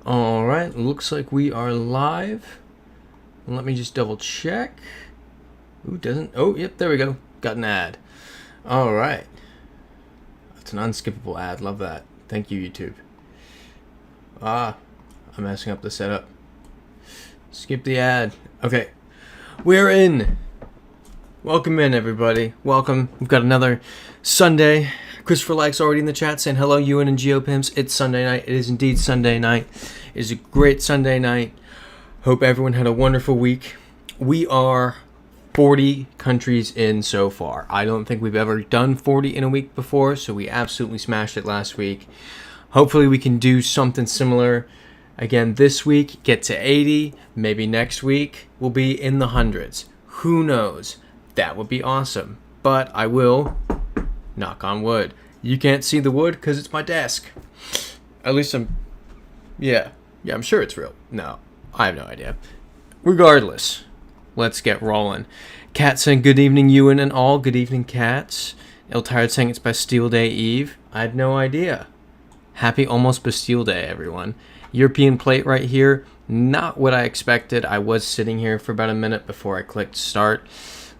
Alright, looks like we are live. Let me just double check. Ooh, doesn't. Oh, yep, there we go. Got an ad. Alright. That's an unskippable ad. Love that. Thank you, YouTube. I'm messing up the setup. Skip the ad. Okay. We're in. Welcome in, everybody. Welcome. We've got another Sunday. Christopher Like's already in the chat saying hello, Ewan and GeoPimps. It's Sunday night. It is indeed Sunday night. It is a great Sunday night. Hope everyone had a wonderful week. We are 40 countries in so far. I don't think we've ever done 40 in a week before, so we absolutely smashed it last week. Hopefully we can do something similar again this week, get to 80. Maybe next week we'll be in the hundreds. Who knows? That would be awesome. But I will knock on wood. You can't see the wood because it's my desk. At least yeah, I'm sure it's real. No, I have no idea. Regardless, let's get rolling. Kat saying good evening, Ewan and all. Good evening, Cats. Il Tired saying it's Bastille Day Eve. I had no idea. Happy almost Bastille Day, everyone. European plate right here. Not what I expected. I was sitting here for about a minute before I clicked start.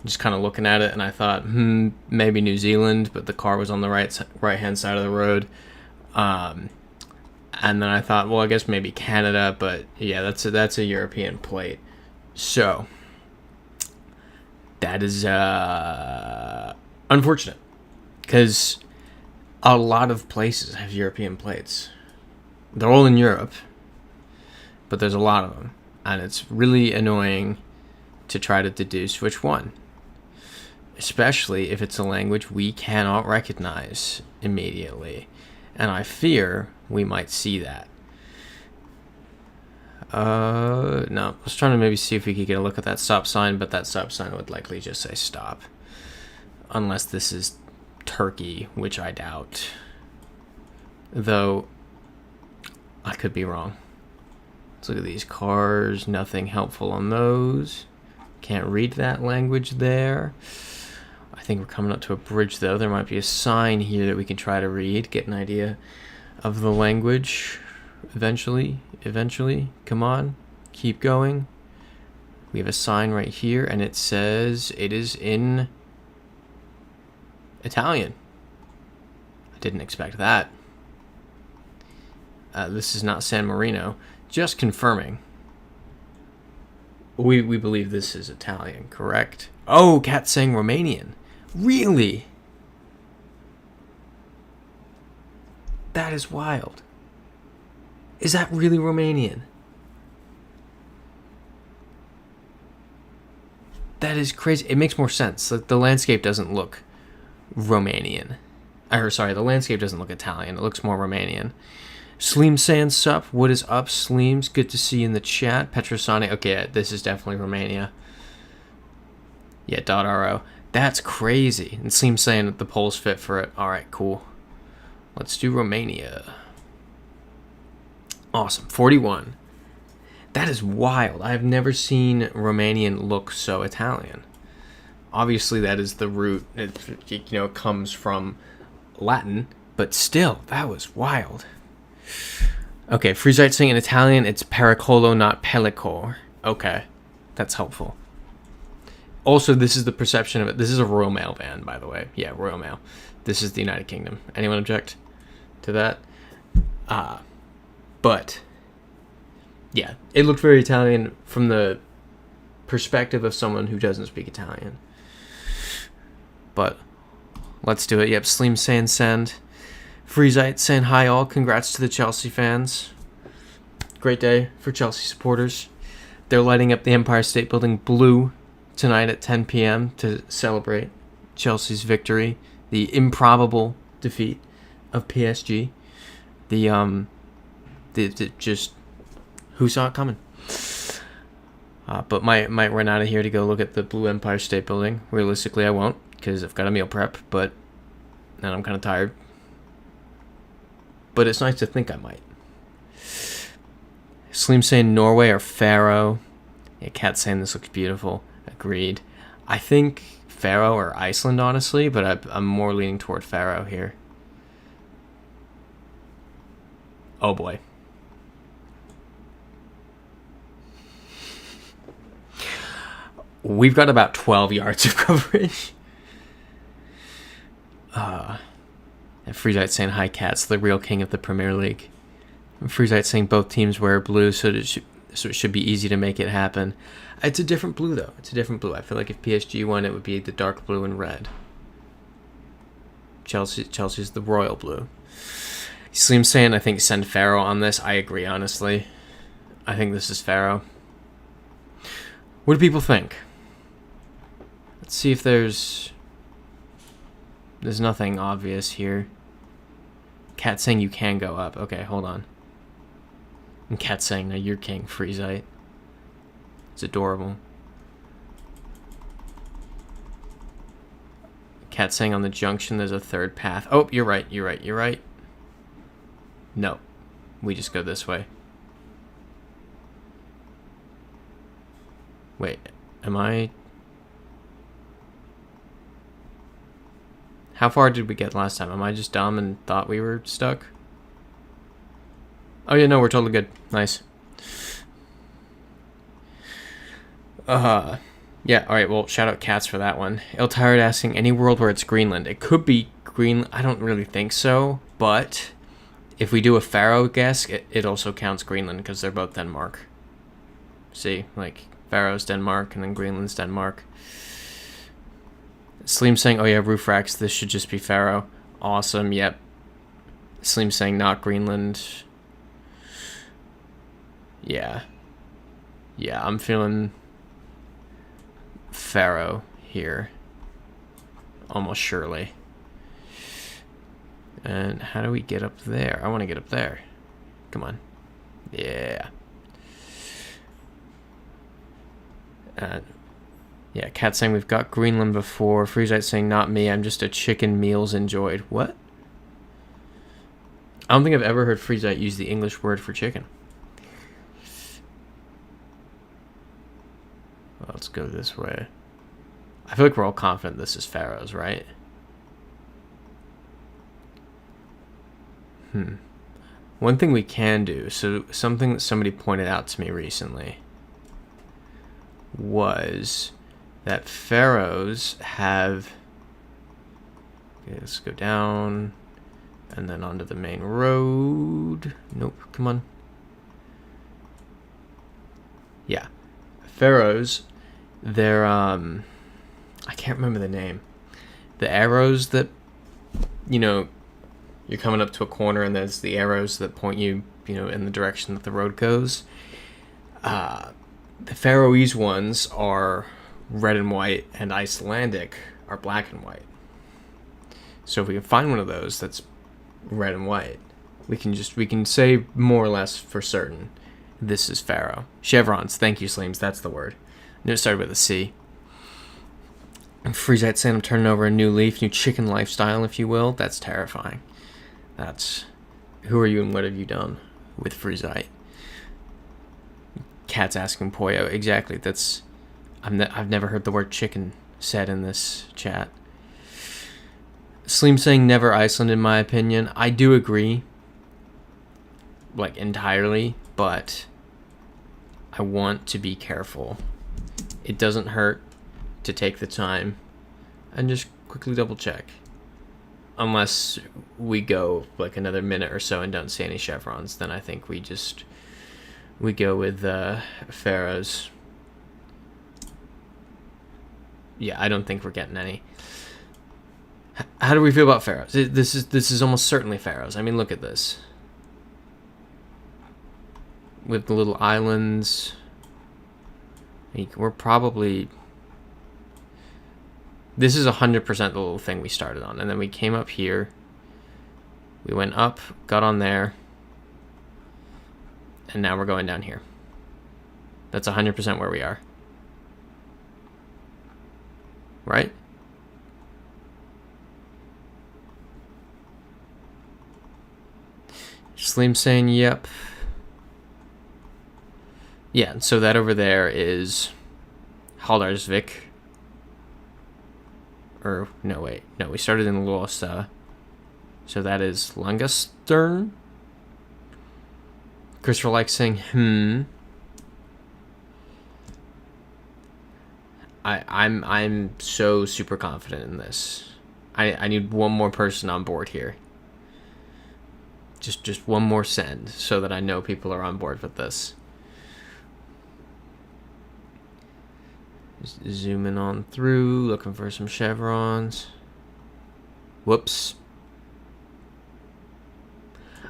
Just kind of looking at it, and I thought, maybe New Zealand, but the car was on the right-hand side of the road. And then I thought, well, I guess maybe Canada, but yeah, that's a European plate. So that is unfortunate, because a lot of places have European plates. They're all in Europe, but there's a lot of them, and it's really annoying to try to deduce which one. Especially if it's a language we cannot recognize immediately. And I fear we might see that. No, I was trying to maybe see if we could get a look at that stop sign, but that stop sign would likely just say stop. Unless this is Turkey, which I doubt. Though, I could be wrong. Let's look at these cars. Nothing helpful on those. Can't read that language there. I think we're coming up to a bridge, though. There might be a sign here that we can try to read, get an idea of the language eventually. Come on, keep going. We have a sign right here, and it says it is in Italian. I didn't expect that. This is not San Marino. Just confirming. We believe this is Italian, correct? Oh, Cat saying Romanian. Really? That is wild. Is that really Romanian? That is crazy. It makes more sense. The landscape doesn't look Romanian. The landscape doesn't look Italian. It looks more Romanian. Sleem saying sup. What is up, Sleems? Good to see you in the chat. Petrosonic. Okay, yeah, this is definitely Romania. Yeah, .ro. That's crazy. And Sleem saying that the polls fit for it. Alright, cool. Let's do Romania. Awesome. 41. That is wild. I have never seen Romanian look so Italian. Obviously, that is the root. It comes from Latin. But still, that was wild. Okay, Freezite saying in Italian, it's pericolo, not pellicor. Okay, that's helpful. Also, this is the perception of it. This is a Royal Mail van, by the way. Yeah, Royal Mail. This is the United Kingdom. Anyone object to that? But, yeah, it looked very Italian from the perspective of someone who doesn't speak Italian. But, let's do it. Yep, Sleem saying send. Freezite saying hi all. Congrats to the Chelsea fans. Great day for Chelsea supporters. They're lighting up the Empire State Building blue tonight at 10 p.m. to celebrate Chelsea's victory. The improbable defeat of PSG. Just who saw it coming? But might run out of here to go look at the blue Empire State Building. Realistically, I won't because I've got a meal prep. And I'm kind of tired. But it's nice to think I might. Sleem saying Norway or Faroe. Yeah, Cat saying this looks beautiful. Agreed. I think Faroe or Iceland, honestly, but I'm more leaning toward Faroe here. Oh boy. We've got about 12 yards of coverage. And Freezite saying, hi, Cats, the real king of the Premier League. And Freezite saying both teams wear blue, so it should be easy to make it happen. It's a different blue, though. It's a different blue. I feel like if PSG won, it would be the dark blue and red. Chelsea's the royal blue. Slim saying, I think send Pharaoh on this. I agree, honestly. I think this is Pharaoh. What do people think? Let's see if there's nothing obvious here. Cat saying you can go up. Okay, hold on. And Cat saying, no, you're king, Freezite. It's adorable. Cat saying on the junction there's a third path. Oh, you're right, you're right, you're right. No. We just go this way. Wait, am I... How far did we get last time? Am I just dumb and thought we were stuck? Oh yeah, no, we're totally good. Nice. Yeah, alright, well, shout out Cats for that one. Il Tired asking, any world where it's Greenland? It could be Greenland. I don't really think so, but if we do a Pharaoh guess, it also counts Greenland because they're both Denmark. See, like, Faroe's Denmark and then Greenland's Denmark. Sleem saying, oh yeah, roof racks, this should just be Pharaoh. Awesome, yep. Sleem saying not Greenland. Yeah. Yeah, I'm feeling Pharaoh here. Almost surely. And how do we get up there? I want to get up there. Come on. Yeah. Yeah, Cat saying we've got Greenland before. Freezite saying not me, I'm just a chicken meals enjoyed. What? I don't think I've ever heard Freezite use the English word for chicken. Well, let's go this way. I feel like we're all confident this is Pharaoh's, right? One thing we can do, so something that somebody pointed out to me recently was that Pharaohs have... Okay, let's go down and then onto the main road. Nope, come on. Yeah. Pharaohs, they're, I can't remember the name. The arrows that, you know, you're coming up to a corner and there's the arrows that point you, you know, in the direction that the road goes. The Faroese ones are red and white, and Icelandic are black and white. So if we can find one of those that's red and white, we can say more or less for certain this is Pharaoh. Chevrons, thank you, Sleems, that's the word. I knew it started with a C. Freezite saying I'm turning over a new leaf, new chicken lifestyle, if you will. That's terrifying. That's... Who are you and what have you done with Freezite? Cat's asking Poyo. Exactly, that's... I've never heard the word chicken said in this chat. Sleem saying never Iceland, in my opinion. I do agree. Like, entirely. But I want to be careful. It doesn't hurt to take the time and just quickly double check. Unless we go like another minute or so and don't see any chevrons, then I think we go with Pharaohs. Yeah, I don't think we're getting any. How do we feel about Pharaohs? This is almost certainly Pharaohs. I mean, look at this. With the little islands. We're probably... This is 100% the little thing we started on. And then we came up here. We went up, got on there. And now we're going down here. That's 100% where we are. Right? Slim saying, yep. Yeah, so that over there is Haldarsvik. Or, no, wait. No, we started in Låsa. So that is Langastern. Christopher likes saying, I'm so super confident in this. I need one more person on board here. Just one more send so that I know people are on board with this. Just zooming on through, looking for some chevrons. Whoops.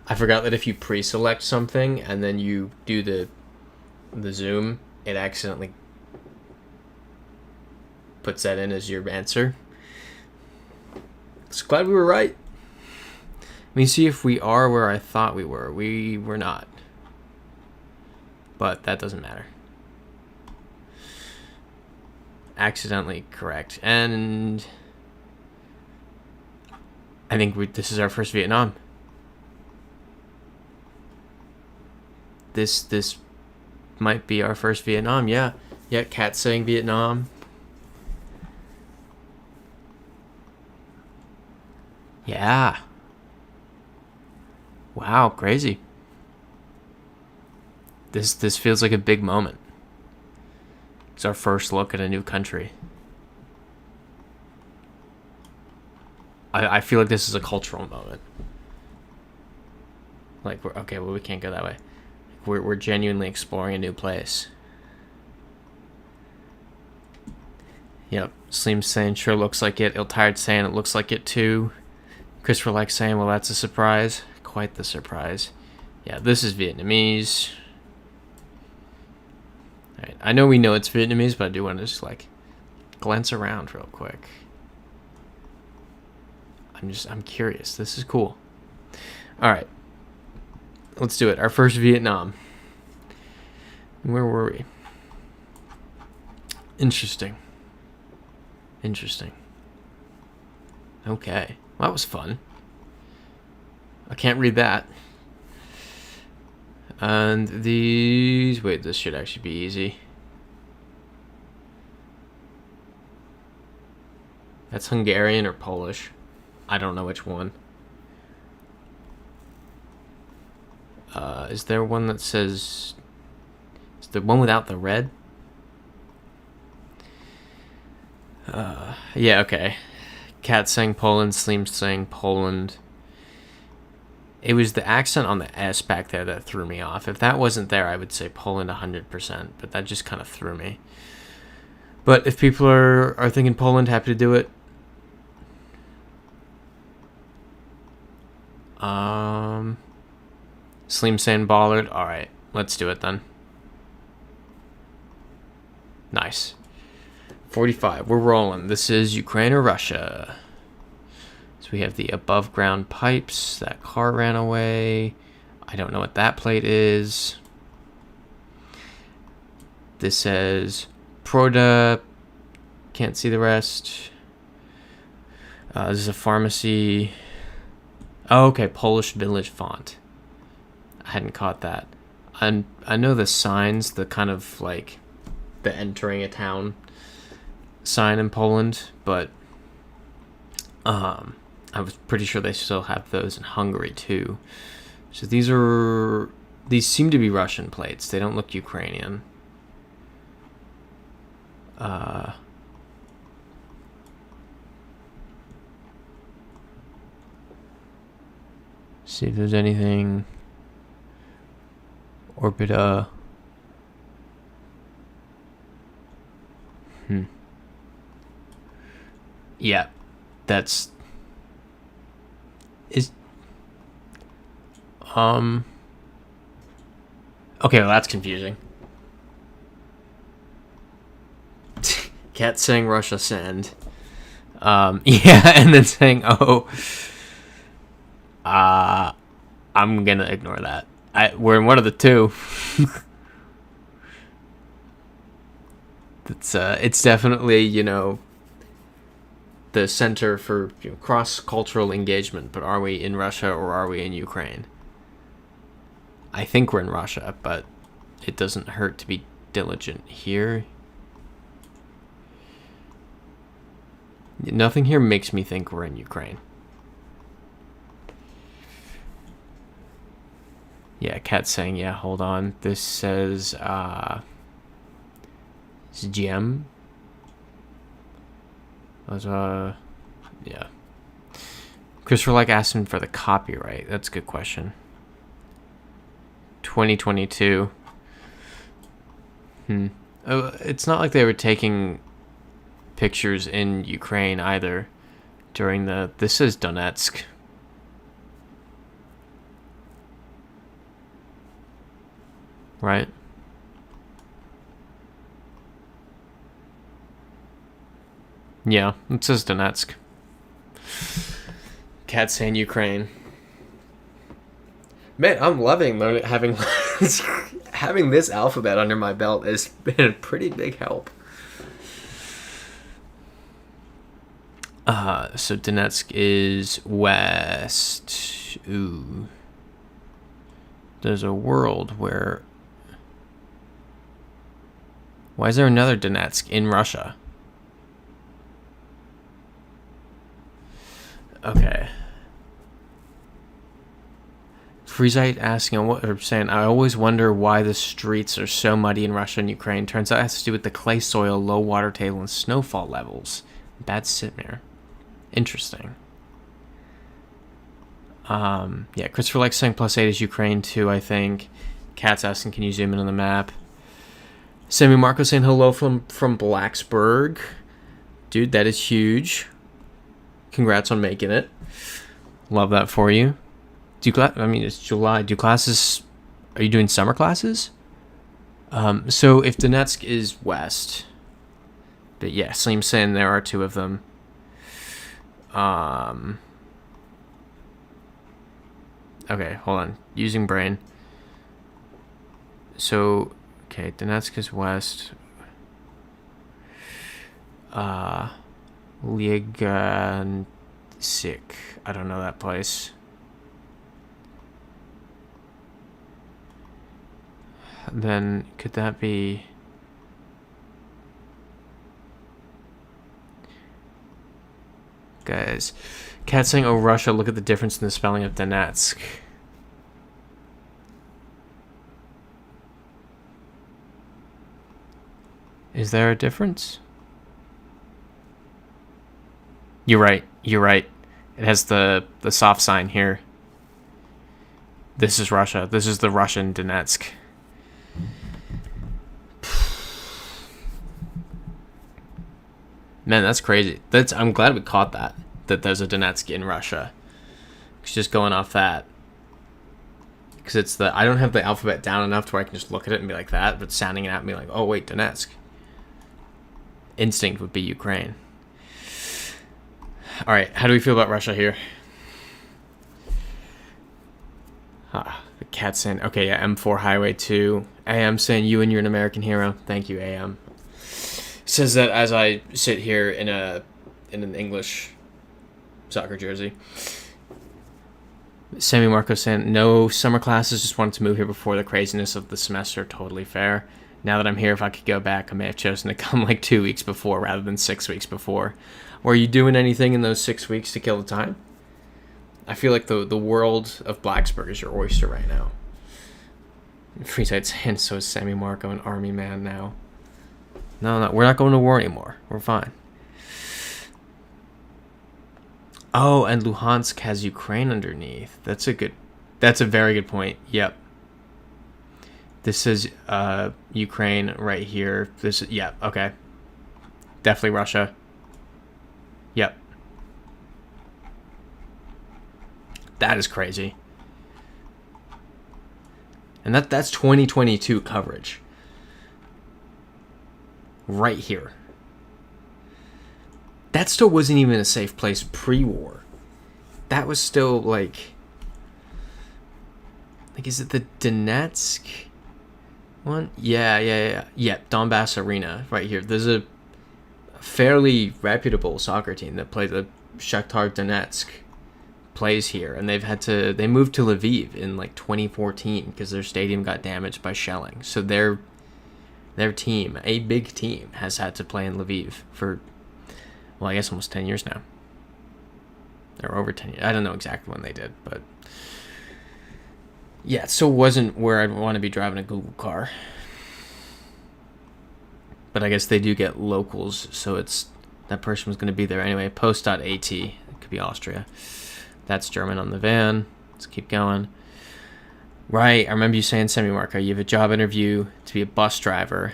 I forgot that if you pre-select something and then you do the zoom, it accidentally puts that in as your answer. So glad we were right. Let me see if we are where I thought we were. We were not. But that doesn't matter. Accidentally correct. And I think this is our first Vietnam. This might be our first Vietnam. Yeah. Yeah, Cat saying Vietnam. Yeah. Wow, crazy. This feels like a big moment. It's our first look at a new country. I feel like this is a cultural moment. Like, okay, well, we can't go that way. We're genuinely exploring a new place. Yep, Sleem's saying sure looks like it. Iltired saying it looks like it too. Christopher likes saying, well, that's a surprise. Quite the surprise. Yeah, this is Vietnamese. Alright, I know we know it's Vietnamese, but I do want to just like glance around real quick. I'm curious. This is cool. Alright. Let's do it. Our first Vietnam. Where were we? Interesting. Interesting. Okay. Well, that was fun. I can't read that. And these... Wait, this should actually be easy. That's Hungarian or Polish. I don't know which one. Is there one that says... Is the one without the red? Yeah, okay. Cat saying Poland, Sleem saying Poland. It was the accent on the S back there that threw me off. If that wasn't there, I would say Poland 100%, but that just kind of threw me. But if people are thinking Poland, happy to do it. Sleem saying Bollard. Alright, let's do it then. Nice. 45, we're rolling. This is Ukraine or Russia. So we have the above ground pipes. That car ran away. I don't know what that plate is. This says Proda. Can't see the rest. This is a pharmacy. Oh, okay, Polish village font. I hadn't caught that. I know the signs, the kind of like the entering a town sign in Poland, but I was pretty sure they still have those in Hungary too. So these seem to be Russian plates. They don't look Ukrainian. See if there's anything. Orbita. Yeah, that's okay, well that's confusing. Cat saying Russia send. Yeah, and then saying I'm gonna ignore that. We're in one of the two. It's definitely, you know, the center for, you know, cross-cultural engagement, but are we in Russia or are we in Ukraine? I think we're in Russia, but it doesn't hurt to be diligent here. Nothing here makes me think we're in Ukraine. Yeah, Cat's saying, yeah, hold on. This says, it's GM. Yeah. Christopher like asking for the copyright. That's a good question. 2022. Oh, it's not like they were taking pictures in Ukraine either during the... This is Donetsk. Right? Yeah, it says Donetsk. Cat saying Ukraine. Man, I'm loving having having this alphabet under my belt has been a pretty big help. So Donetsk is west. Ooh. There's a world where... Why is there another Donetsk in Russia? Okay. Freezite asking, or saying, I always wonder why the streets are so muddy in Russia and Ukraine. Turns out it has to do with the clay soil, low water table, and snowfall levels. Bad Sitmir. Interesting. Yeah, Christopher likes saying +8 is Ukraine too, I think. Cat's asking, can you zoom in on the map? Sammy Marco saying hello from Blacksburg. Dude, that is huge. Congrats on making it. Love that for you. It's July. Are you doing summer classes? So if Donetsk is west, but yeah, Slim's saying there are two of them. Okay, hold on. Using brain. So, okay, Donetsk is west. Ligansk. I don't know that place. Then could that be... Guys, Cat saying, oh, Russia, look at the difference in the spelling of Donetsk. Is there a difference? You're right. It has the soft sign here. This is Russia. This is the Russian Donetsk. Man, that's crazy. I'm glad we caught that there's a Donetsk in Russia. It's just going off that. Because I don't have the alphabet down enough to where I can just look at it and be like that, but sounding it at me like, oh wait, Donetsk. Instinct would be Ukraine. Alright, how do we feel about Russia here? The cat's saying, okay, yeah, M4 Highway 2. AM saying, you're an American hero. Thank you, AM. Says that as I sit here in an English soccer jersey. Sammy Marco saying, no summer classes, just wanted to move here before the craziness of the semester. Totally fair. Now that I'm here, if I could go back, I may have chosen to come like 2 weeks before rather than 6 weeks before. Were you doing anything in those 6 weeks to kill the time? I feel like the world of Blacksburg is your oyster right now. Freeside's saying, so is Sammy Marco an army man now. No, we're not going to war anymore. We're fine. Oh, and Luhansk has Ukraine underneath. That's a very good point. Yep. This is Ukraine right here. Okay. Definitely Russia. Yep. That is crazy. And that's 2022 coverage. Right here. That still wasn't even a safe place pre-war. That was still like, is it the Donetsk one? Yeah. Donbass Arena right here. There's a fairly reputable soccer team that plays the Shakhtar Donetsk plays here, and they moved to Lviv in like 2014 because their stadium got damaged by shelling. So their team, a big team, has had to play in Lviv for, well, I guess almost 10 years now. Or over 10 years. I don't know exactly when they did, but yeah, it still wasn't where I'd want to be driving a Google car. But I guess they do get locals, so it's that person was going to be there anyway. Post.at, it could be Austria. That's German on the van. Let's keep going. Right, I remember you saying, Semi-Marco, you have a job interview to be a bus driver,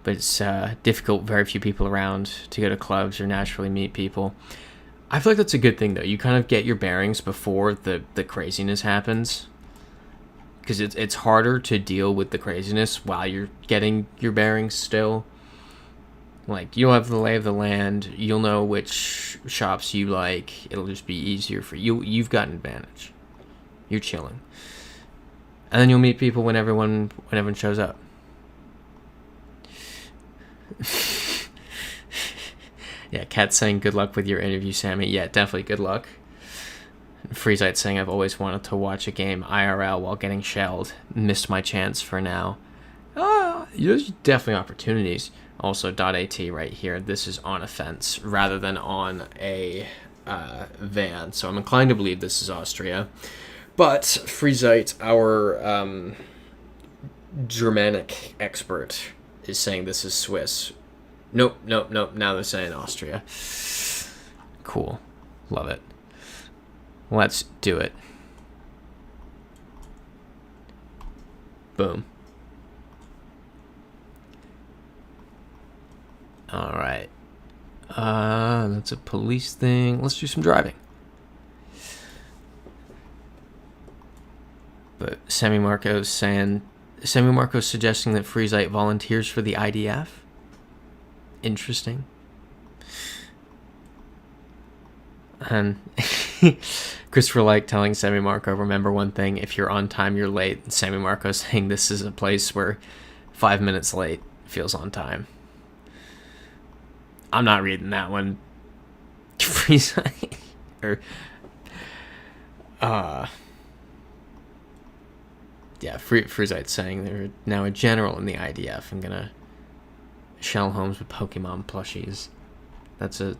but it's difficult, very few people around to go to clubs or naturally meet people. I feel like that's a good thing, though. You kind of get your bearings before the craziness happens, because it's harder to deal with the craziness while you're getting your bearings still. Like, you'll have the lay of the land, you'll know which shops you like, it'll just be easier for you. You've got an advantage. You're chilling. And then you'll meet people when everyone shows up. Yeah, Kat saying good luck with your interview, Sammy. Yeah, definitely good luck. Freezite saying I've always wanted to watch a game IRL while getting shelled. Missed my chance for now. There's definitely opportunities. Also, .at right here. This is on a fence rather than on a van. So I'm inclined to believe this is Austria. But Freezite, our Germanic expert, is saying this is Swiss. Nope. Now they're saying Austria. Cool. Love it. Let's do it. Boom. All right. That's a police thing. Let's do some driving. But Semi-Marco's suggesting that Freezite volunteers for the IDF. Interesting. And Christopher Light telling Semi-Marco, remember one thing, if you're on time, you're late. And Semi-Marco saying this is a place where 5 minutes late feels on time. I'm not reading that one. Freezite. Yeah, Freezite's saying they're now a general in the IDF. I'm gonna shell homes with Pokemon plushies. It's a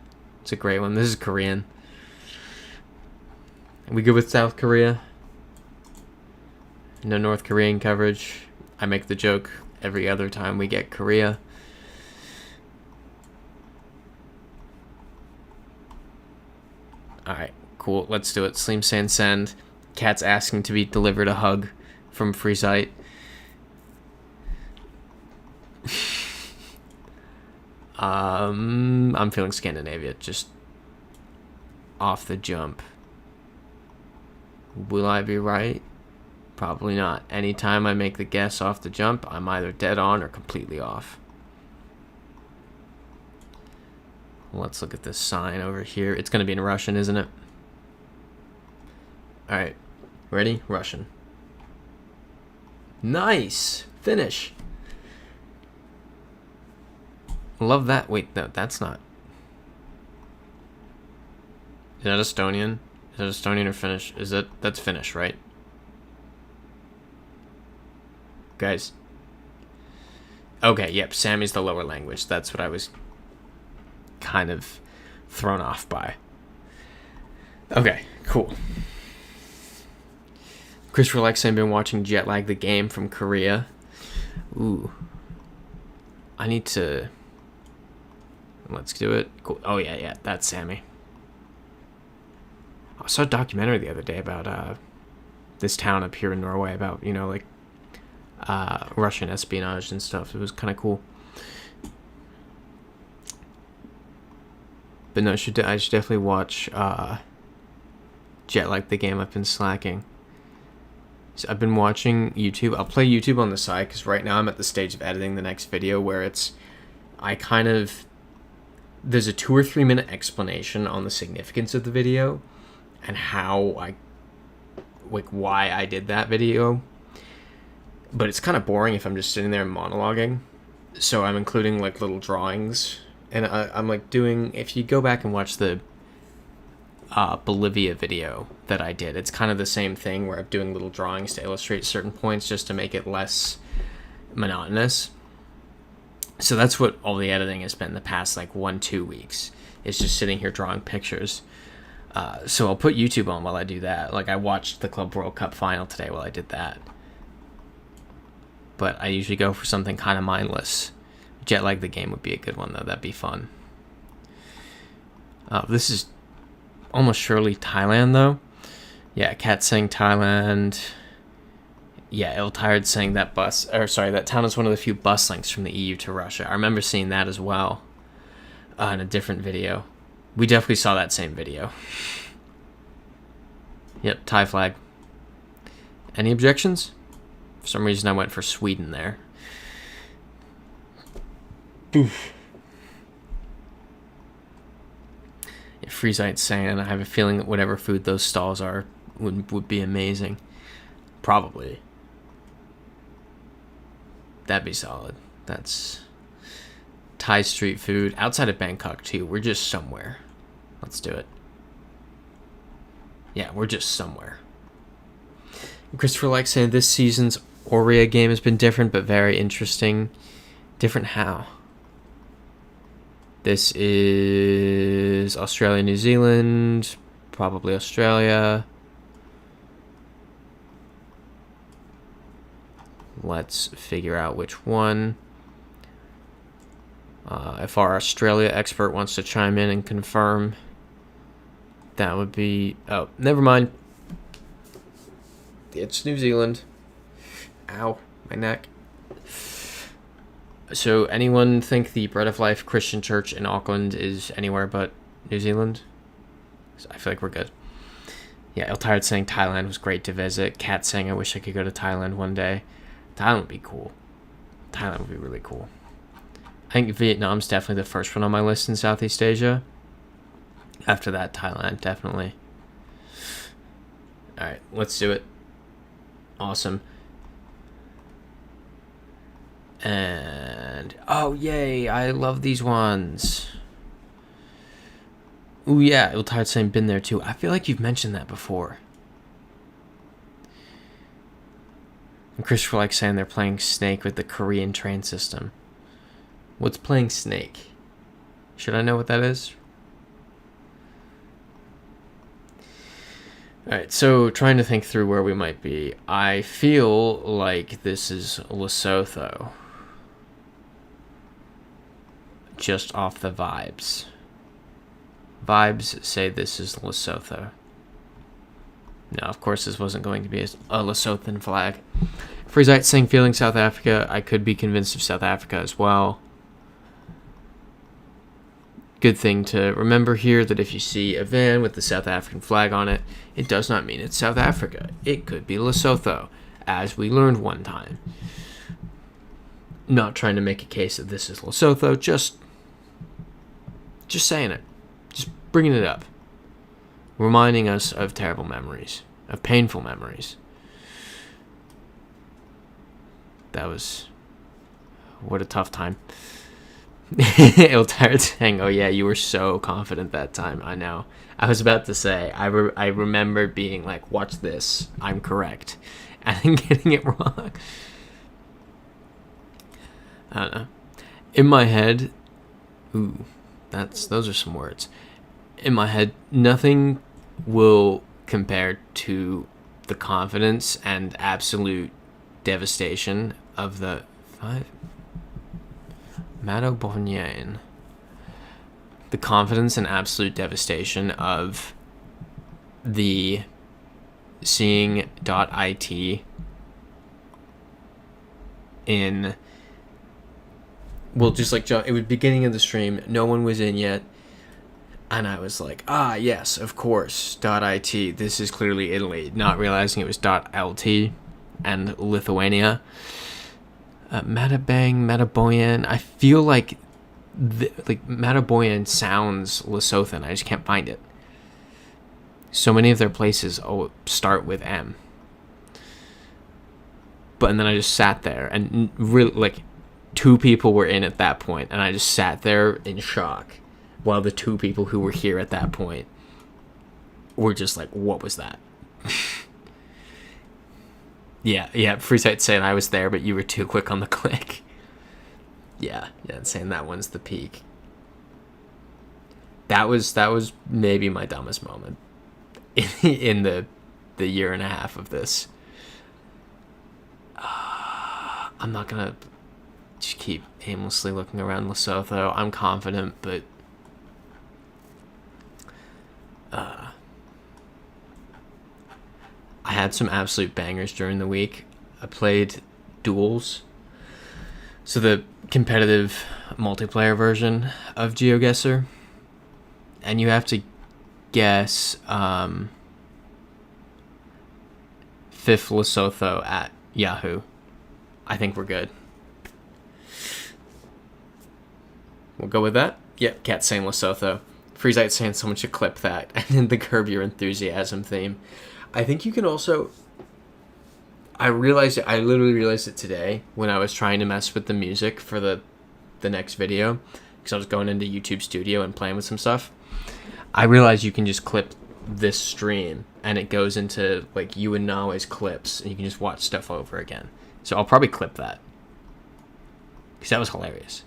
great one. This is Korean. Are we good with South Korea? No North Korean coverage. I make the joke every other time we get Korea. Alright, cool. Let's do it. Slim San send. Cat's asking to be delivered a hug from Freezite. I'm feeling Scandinavia just off the jump. Will I be right? Probably not. Anytime I make the guess off the jump, I'm either dead on or completely off. Let's look at this sign over here. It's going to be in Russian, isn't it? Alright. Ready? Russian. Nice! Finish! Love that. Wait, no, that's not. Is that Estonian? Is that Estonian or Finnish? That's Finnish, right? Guys. Okay, yep, Sammy's the lower language. That's what I was kind of thrown off by. Okay, cool. Christopher Lex, I've been watching Jetlag the game from Korea. Ooh. I need to... Let's do it. Cool. Oh, yeah, that's Sammy. I saw a documentary the other day about this town up here in Norway about, like, Russian espionage and stuff. It was kind of cool. But no, I should definitely watch Jetlag the game. I've been slacking. So I've been watching YouTube. I'll play YouTube on the side because right now I'm at the stage of editing the next video where there's a 2 or 3 minute explanation on the significance of the video and why I did that video. But it's kind of boring if I'm just sitting there monologuing. So I'm including like little drawings. And I'm like doing, if you go back and watch the Bolivia video that I did, it's kind of the same thing where I'm doing little drawings to illustrate certain points just to make it less monotonous. So that's what all the editing has been the past like 1-2 weeks. It's just sitting here drawing pictures. So I'll put YouTube on while I do that. Like I watched the Club World Cup final today while I did that. But I usually go for something kind of mindless. Jetlag the game would be a good one though. That'd be fun. This is almost surely Thailand, though. Yeah, Cat saying Thailand. Yeah, Iltired saying that that town is one of the few bus links from the EU to Russia. I remember seeing that as well in a different video. We definitely saw that same video. Yep, Thai flag. Any objections? For some reason I went for Sweden there. Oof. Yeah, Freezite's saying, I have a feeling that whatever food those stalls are would be amazing. Probably. That'd be solid. That's Thai street food. Outside of Bangkok, too. We're just somewhere. Let's do it. Yeah, we're just somewhere. Christopher likes saying this season's Aurea game has been different, but very interesting. Different how? This is Australia, New Zealand. Probably Australia. Let's figure out which one. If our Australia expert wants to chime in and confirm, that would be... Oh, never mind. It's New Zealand. Ow, my neck. So, anyone think the Bread of Life Christian Church in Auckland is anywhere but New Zealand? I feel like we're good. Yeah, Iltired saying Thailand was great to visit. Kat saying I wish I could go to Thailand one day. Thailand would be cool. Thailand would be really cool. I think Vietnam's definitely the first one on my list in Southeast Asia. After that, Thailand, definitely. Alright, let's do it. Awesome. And... oh, yay! I love these ones. Ooh, yeah, Iltired saying been there too. I feel like you've mentioned that before. And Christopher likes saying they're playing Snake with the Korean train system. What's playing Snake? Should I know what that is? Alright, so trying to think through where we might be. I feel like this is Lesotho. Just off the vibes. Vibes say this is Lesotho. No, of course this wasn't going to be a Lesothan flag. Freezite saying feeling South Africa. I could be convinced of South Africa as well. Good thing to remember here that if you see a van with the South African flag on it, it does not mean it's South Africa. It could be Lesotho, as we learned one time. Not trying to make a case that this is Lesotho, just saying it. Just bringing it up. Reminding us of terrible memories, of painful memories. That was... what a tough time. Iltired saying, oh yeah, you were so confident that time. I know. I was about to say, I remember being like, watch this, I'm correct. And then getting it wrong. I don't know. In my head, ooh, those are some words. In my head, nothing will compare to the confidence and absolute devastation of the Madobonyan. The confidence and absolute devastation of the seeing .it in... well, just like John, it was beginning of the stream, no one was in yet, and I was like, ah, yes, of course, .it, this is clearly Italy, not realizing it was .lt and Lithuania. Mataboyan, I feel like Mataboyan sounds Lesothan, I just can't find it. So many of their places start with M. But and then I just sat there, and really, like, 2 people were in at that point, and I just sat there in shock, while the 2 people who were here at that point were just like, what was that? Yeah, Freesite saying I was there, but you were too quick on the click. Yeah, saying that one's the peak. That was maybe my dumbest moment in the year and a half of this. I'm not gonna just keep aimlessly looking around Lesotho. I'm confident, but had some absolute bangers during the week. I played Duels, so the competitive multiplayer version of GeoGuessr, and you have to guess fifth Lesotho at Yahoo. I think we're good. We'll go with that. Yep, Cat saying Lesotho. Freezite saying someone should clip that. And then the Curb Your Enthusiasm theme. I think you can also... I literally realized it today when I was trying to mess with the music for the next video. Because I was going into YouTube Studio and playing with some stuff. I realized you can just clip this stream and it goes into like Ewannawwe's clips and you can just watch stuff over again. So I'll probably clip that. Because that was hilarious.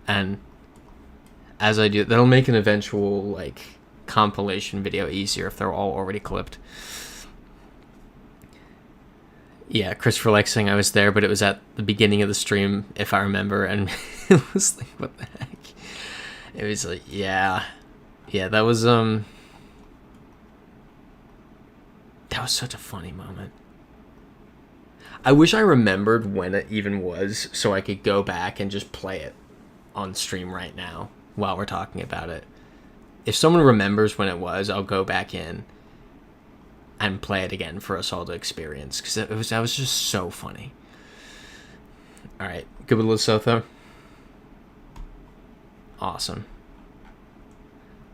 And as I do, that'll make an eventual like compilation video easier if they're all already clipped. Yeah, Christopher likes saying I was there, but it was at the beginning of the stream, if I remember, and it was like, what the heck? It was like, yeah, that was such a funny moment. I wish I remembered when it even was, so I could go back and just play it on stream right now while we're talking about it. If someone remembers when it was, I'll go back in and play it again for us all to experience, because that was just so funny. All right, good with Lesotho. Awesome.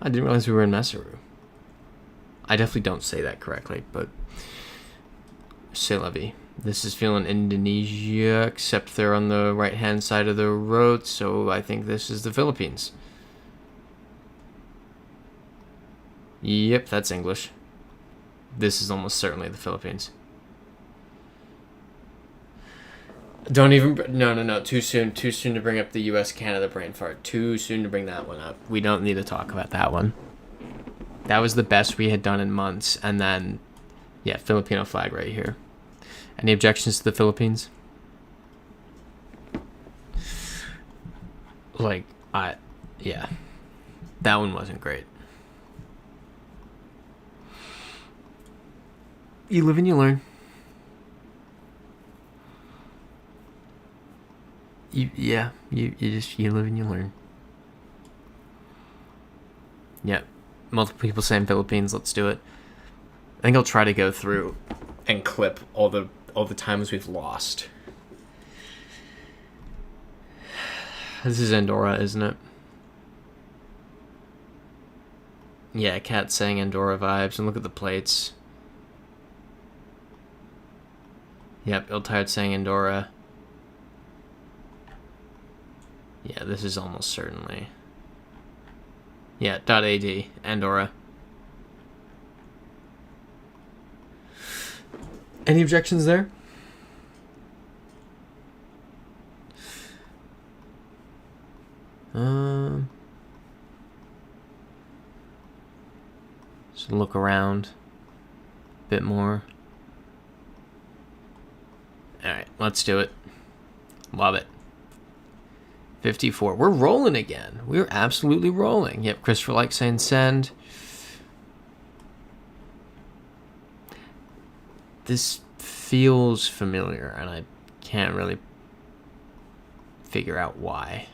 I didn't realize we were in Maseru. I definitely don't say that correctly, but c'est la vie. This is feeling Indonesia, except they're on the right-hand side of the road, so I think this is the Philippines. Yep, that's English. This is almost certainly the Philippines. Don't even... No. Too soon. Too soon to bring up the US-Canada brain fart. Too soon to bring that one up. We don't need to talk about that one. That was the best we had done in months. And then, yeah, Filipino flag right here. Any objections to the Philippines? Like, yeah. That one wasn't great. You live and you learn. You live and you learn. Yep. Multiple people saying Philippines, let's do it. I think I'll try to go through and clip all the times we've lost. This is Andorra, isn't it? Yeah, Cat saying Andorra vibes, and look at the plates. Yep, Ill-Tired saying Andorra. Yeah, this is almost certainly. Yeah, .ad, Andorra. Any objections there? Just look around a bit more. Alright, let's do it. Love it. 54. We're rolling again. We're absolutely rolling. Yep, Christopher likes saying send. This feels familiar, and I can't really figure out why.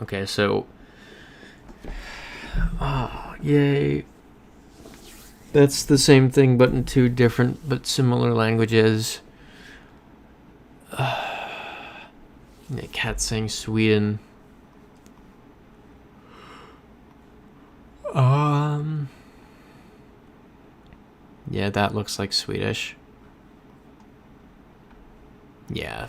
Okay, so... Oh, yay. That's the same thing, but in two different but similar languages. Yeah, Cat saying Sweden. Yeah, that looks like Swedish. Yeah.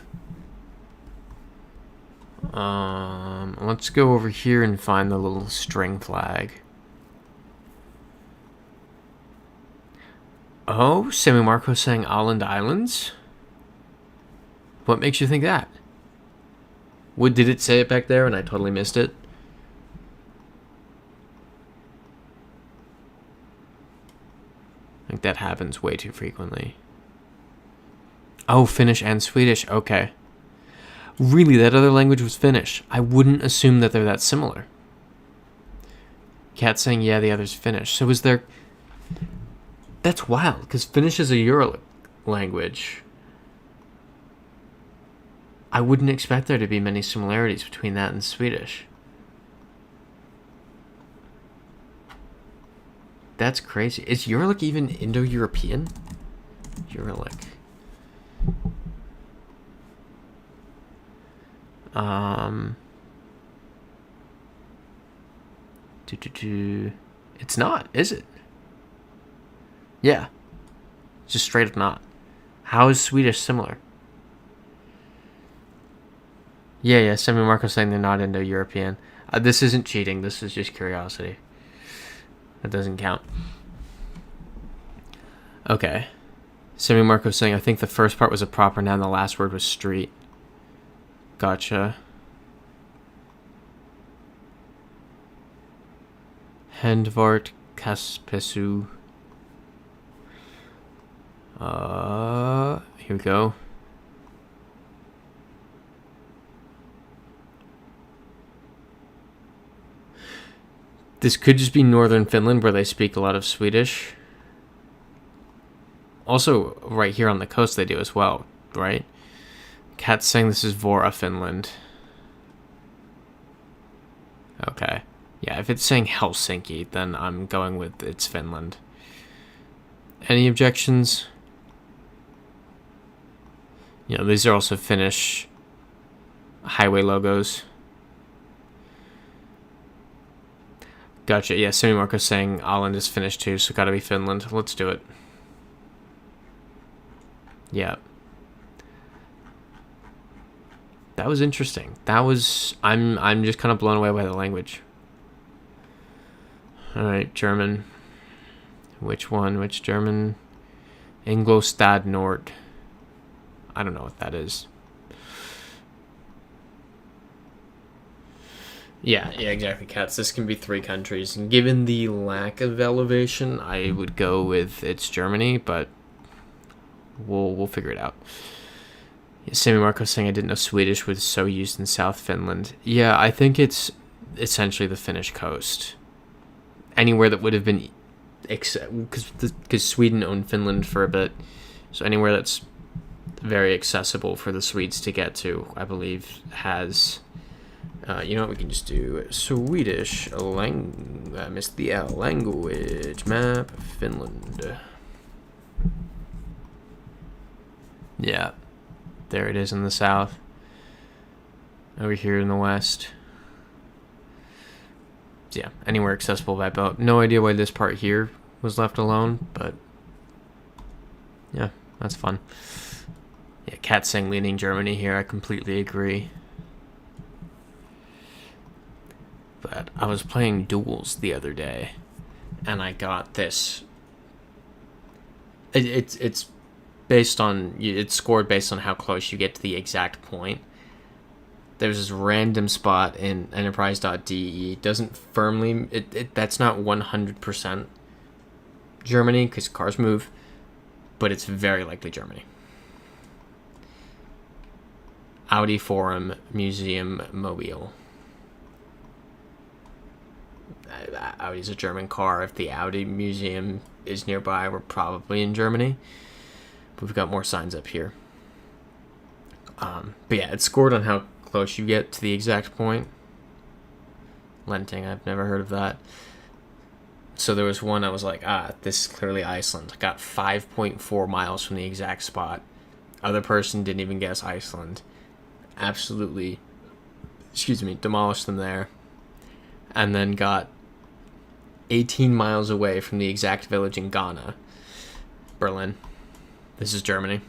Let's go over here and find the little string flag. Oh, Sammy Marco saying Island Islands? What makes you think that? Did it say it back there and I totally missed it? I think that happens way too frequently. Oh, Finnish and Swedish. Okay. Really, that other language was Finnish. I wouldn't assume that they're that similar. Cat saying, yeah, the other's Finnish. So is there... That's wild, because Finnish is a Uralic language. I wouldn't expect there to be many similarities between that and Swedish. That's crazy. Is Uralic even Indo-European? Uralic. It's not, is it? Yeah. Just straight up not. How is Swedish similar? Yeah, Semi Marco's saying they're not Indo-European. This isn't cheating, this is just curiosity. That doesn't count. Okay. Semi Marco's saying, I think the first part was a proper noun, the last word was street. Gotcha. Hendvart Kaspesu. Here we go. This could just be northern Finland where they speak a lot of Swedish. Also, right here on the coast they do as well, right? Cat's saying this is Vora, Finland. Okay. Yeah, if it's saying Helsinki, then I'm going with it's Finland. Any objections? You know, these are also Finnish highway logos. Gotcha. Yeah, Semi Marco's saying Åland is Finnish too, so gotta be Finland. Let's do it. Yeah. That was interesting. That was... I'm just kind of blown away by the language. Alright, German. Which one? Which German? Ingolstadt Nord. I don't know what that is. Yeah, exactly, Cats. This can be 3 countries. And given the lack of elevation, I would go with it's Germany, but we'll figure it out. Sammy Marco saying I didn't know Swedish was so used in South Finland. Yeah, I think it's essentially the Finnish coast. Anywhere that would have been... Because Sweden owned Finland for a bit. So anywhere that's very accessible for the Swedes to get to, I believe, has... you know what, we can just do Swedish I missed the L. Language map, Finland. Yeah. There it is in the south. Over here in the west. Yeah, anywhere accessible by boat. No idea why this part here was left alone, but yeah, that's fun. Yeah, Cat saying leading Germany here, I completely agree. But I was playing duels the other day, and I got this. It's based on... It's scored based on how close you get to the exact point. There's this random spot in enterprise.de. It doesn't firmly... That's not 100% Germany, because cars move, but it's very likely Germany. Audi Forum Museum Mobile. Audi's a German car. If the Audi Museum is nearby, we're probably in Germany. But we've got more signs up here. But yeah, it's scored on how close you get to the exact point. Lenting, I've never heard of that. So there was one I was like, this is clearly Iceland. I got 5.4 miles from the exact spot. Other person didn't even guess Iceland. Absolutely, demolished them there. And then got 18 miles away from the exact village in Ghana. Berlin. This is Germany.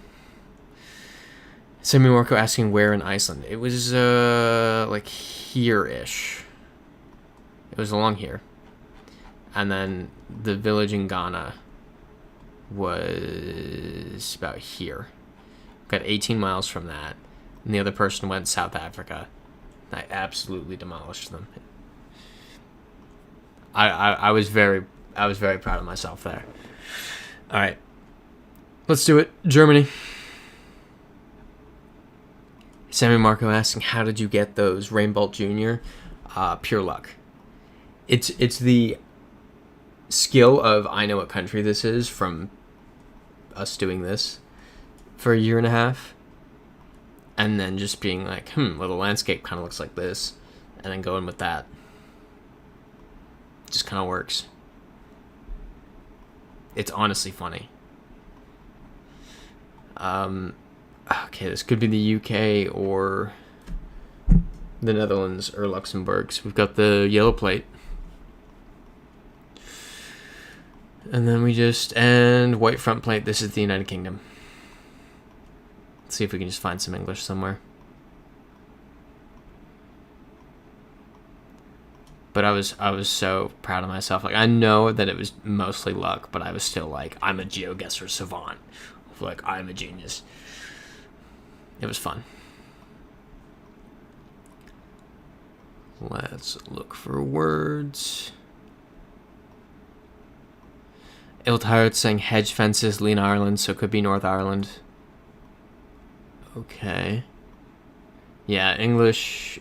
Semi Marco asking where in Iceland. It was like here-ish. It was along here. And then the village in Ghana was about here. Got 18 miles from that. And the other person went South Africa. I absolutely demolished them. I was very proud of myself there. All right. Let's do it. Germany. Sammy Marco asking, how did you get those Rainbolt Jr.? Pure luck. It's the skill of, I know what country this is from us doing this for a year and a half, and then just being like, well, the landscape kind of looks like this, and then going with that. Just kind of works. It's honestly funny. Okay, this could be the UK or the Netherlands or Luxembourg. So we've got the yellow plate. And then and white front plate. This is the United Kingdom. Let's see if we can just find some English somewhere. But I was so proud of myself. Like, I know that it was mostly luck, but I was still like, I'm a GeoGuessr savant. Like, I'm a genius. It was fun. Let's look for words. Iltired saying hedge fences, lean Ireland, so it could be North Ireland. Okay. Yeah, English.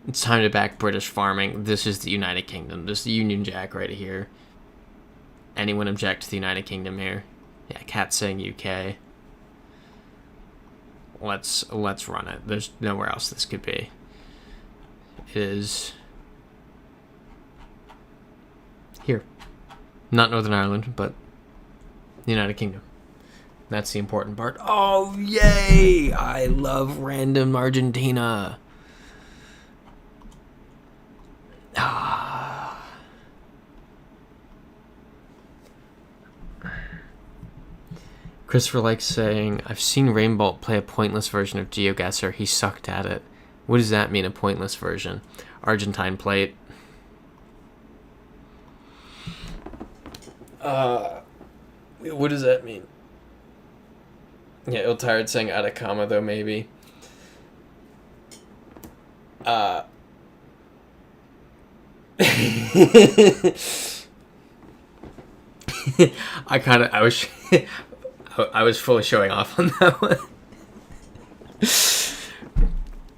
It's time to back British farming. This is the United Kingdom. This is the Union Jack right here. Anyone object to the United Kingdom here? Yeah, Cat saying UK. Let's run it. There's nowhere else this could be. It is here. Not Northern Ireland, but the United Kingdom. That's the important part. Oh, yay! I love random Argentina. Christopher likes saying, I've seen Rainbolt play a pointless version of GeoGuessr. He sucked at it. What does that mean, a pointless version? Argentine plate. What does that mean? Yeah, Iltired saying Atacama, though, maybe. I was fully showing off on that one.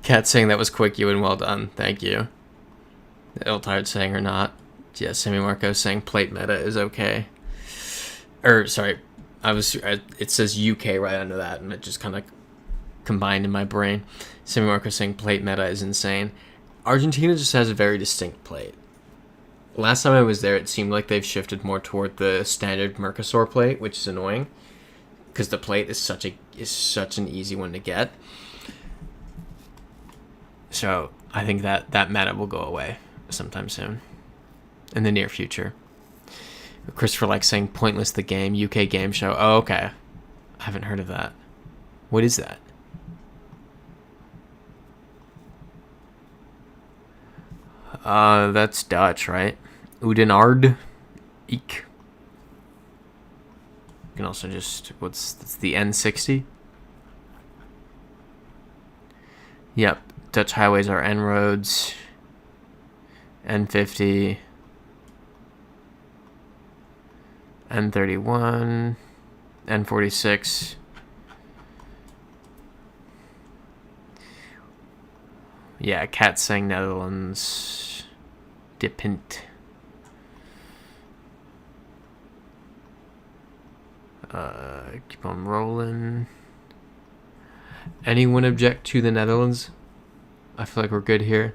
Cat saying that was quick, you and well done. Thank you. Iltired saying or not. Yeah, Sammy Marco saying plate meta is okay. Sorry, it says UK right under that, and it just kind of combined in my brain. Sammy Marco saying plate meta is insane. Argentina just has a very distinct plate. Last time I was there, it seemed like they've shifted more toward the standard Mercosur plate, which is annoying, because the plate is such an easy one to get. So I think that meta will go away sometime soon, in the near future. Christopher likes saying pointless the game, UK game show. Oh, okay. I haven't heard of that. What is that? That's Dutch, right? Oudenaarde. Eek. You can also just, that's the N60? Yep. Dutch highways are N roads. N50. N31. N46. Yeah, Cat saying Netherlands. Depint. Keep on rolling. Anyone object to the Netherlands? I feel like we're good here.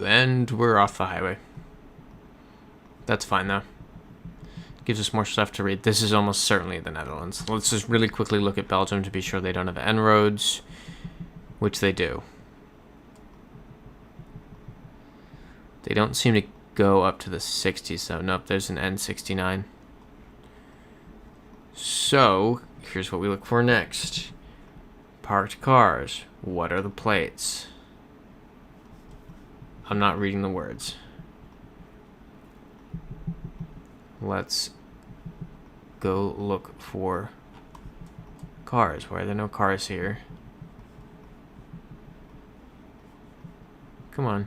And we're off the highway. That's fine though. Gives us more stuff to read. This is almost certainly the Netherlands. Let's just really quickly look at Belgium to be sure they don't have N roads, which they do. They don't seem to go up to the 60s, so nope, there's an N69. So, here's what we look for next. Parked cars. What are the plates? I'm not reading the words. Let's go look for cars. Why are there no cars here? Come on.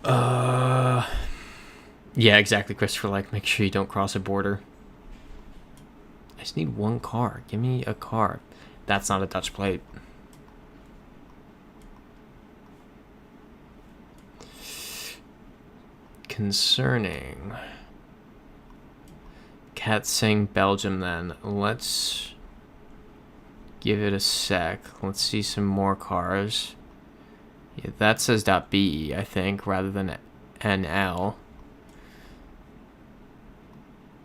Yeah, exactly, Christopher. Like, make sure you don't cross a border. I just need one car. Give me a car. That's not a Dutch plate. Concerning. Cat saying Belgium then. Let's give it a sec. Let's see some more cars. Yeah, that says .be, I think, rather than NL.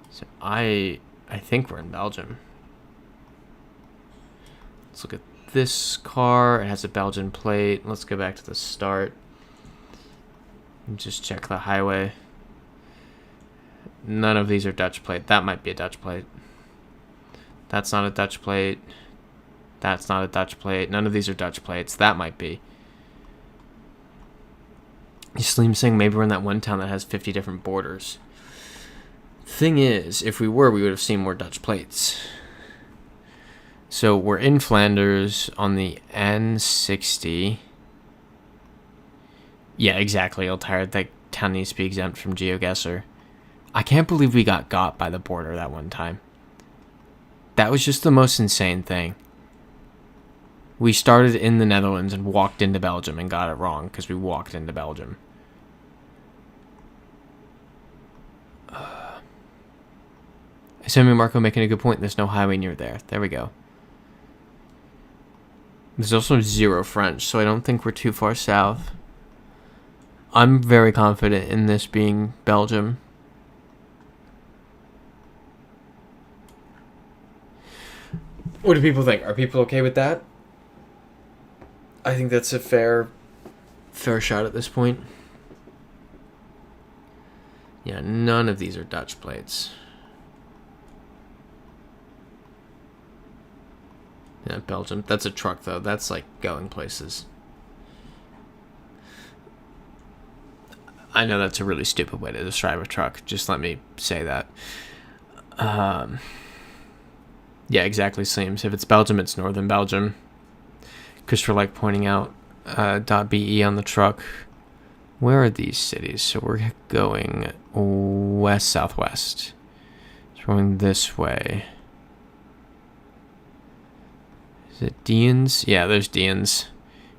So I think we're in Belgium. Let's look at this car. It has a Belgian plate. Let's go back to the start. And just check the highway. None of these are Dutch plate. That might be a Dutch plate. That's not a Dutch plate. That's not a Dutch plate. None of these are Dutch plates. That might be. Slim saying maybe we're in that one town that has 50 different borders. Thing is, if we were, we would have seen more Dutch plates. So we're in Flanders on the N60. Yeah, exactly. Altair, that town needs to be exempt from GeoGuessr. I can't believe we got by the border that one time. That was just the most insane thing. We started in the Netherlands and walked into Belgium and got it wrong because we walked into Belgium. Sammy Marco making a good point. There's no highway near there. There we go. There's also zero French, so I don't think we're too far south. I'm very confident in this being Belgium. What do people think? Are people okay with that? I think that's a fair shot at this point. Yeah, none of these are Dutch plates. Yeah, Belgium. That's a truck, though. That's like going places. I know that's a really stupid way to describe a truck. Just let me say that. Yeah, exactly. Seems if it's Belgium, it's northern Belgium. Christopher like pointing out .be on the truck. Where are these cities? So we're going west-southwest. So we're going this way. Is it Diens? Yeah, there's Diens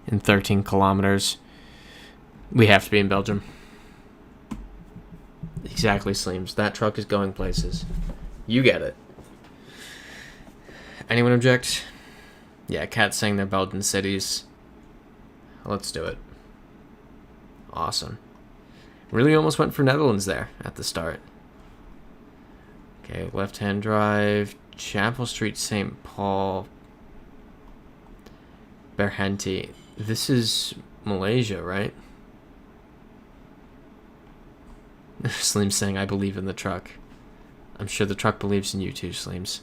in 13 kilometers. We have to be in Belgium. Exactly, Sleems. That truck is going places. You get it. Anyone object? Yeah, Cat's saying they're Belgian cities. Let's do it. Awesome. Really almost went for Netherlands there at the start. Okay, left-hand drive. Chapel Street, St. Paul. Berhanti. This is Malaysia, right? Sleems saying, I believe in the truck. I'm sure the truck believes in you too, Sleems.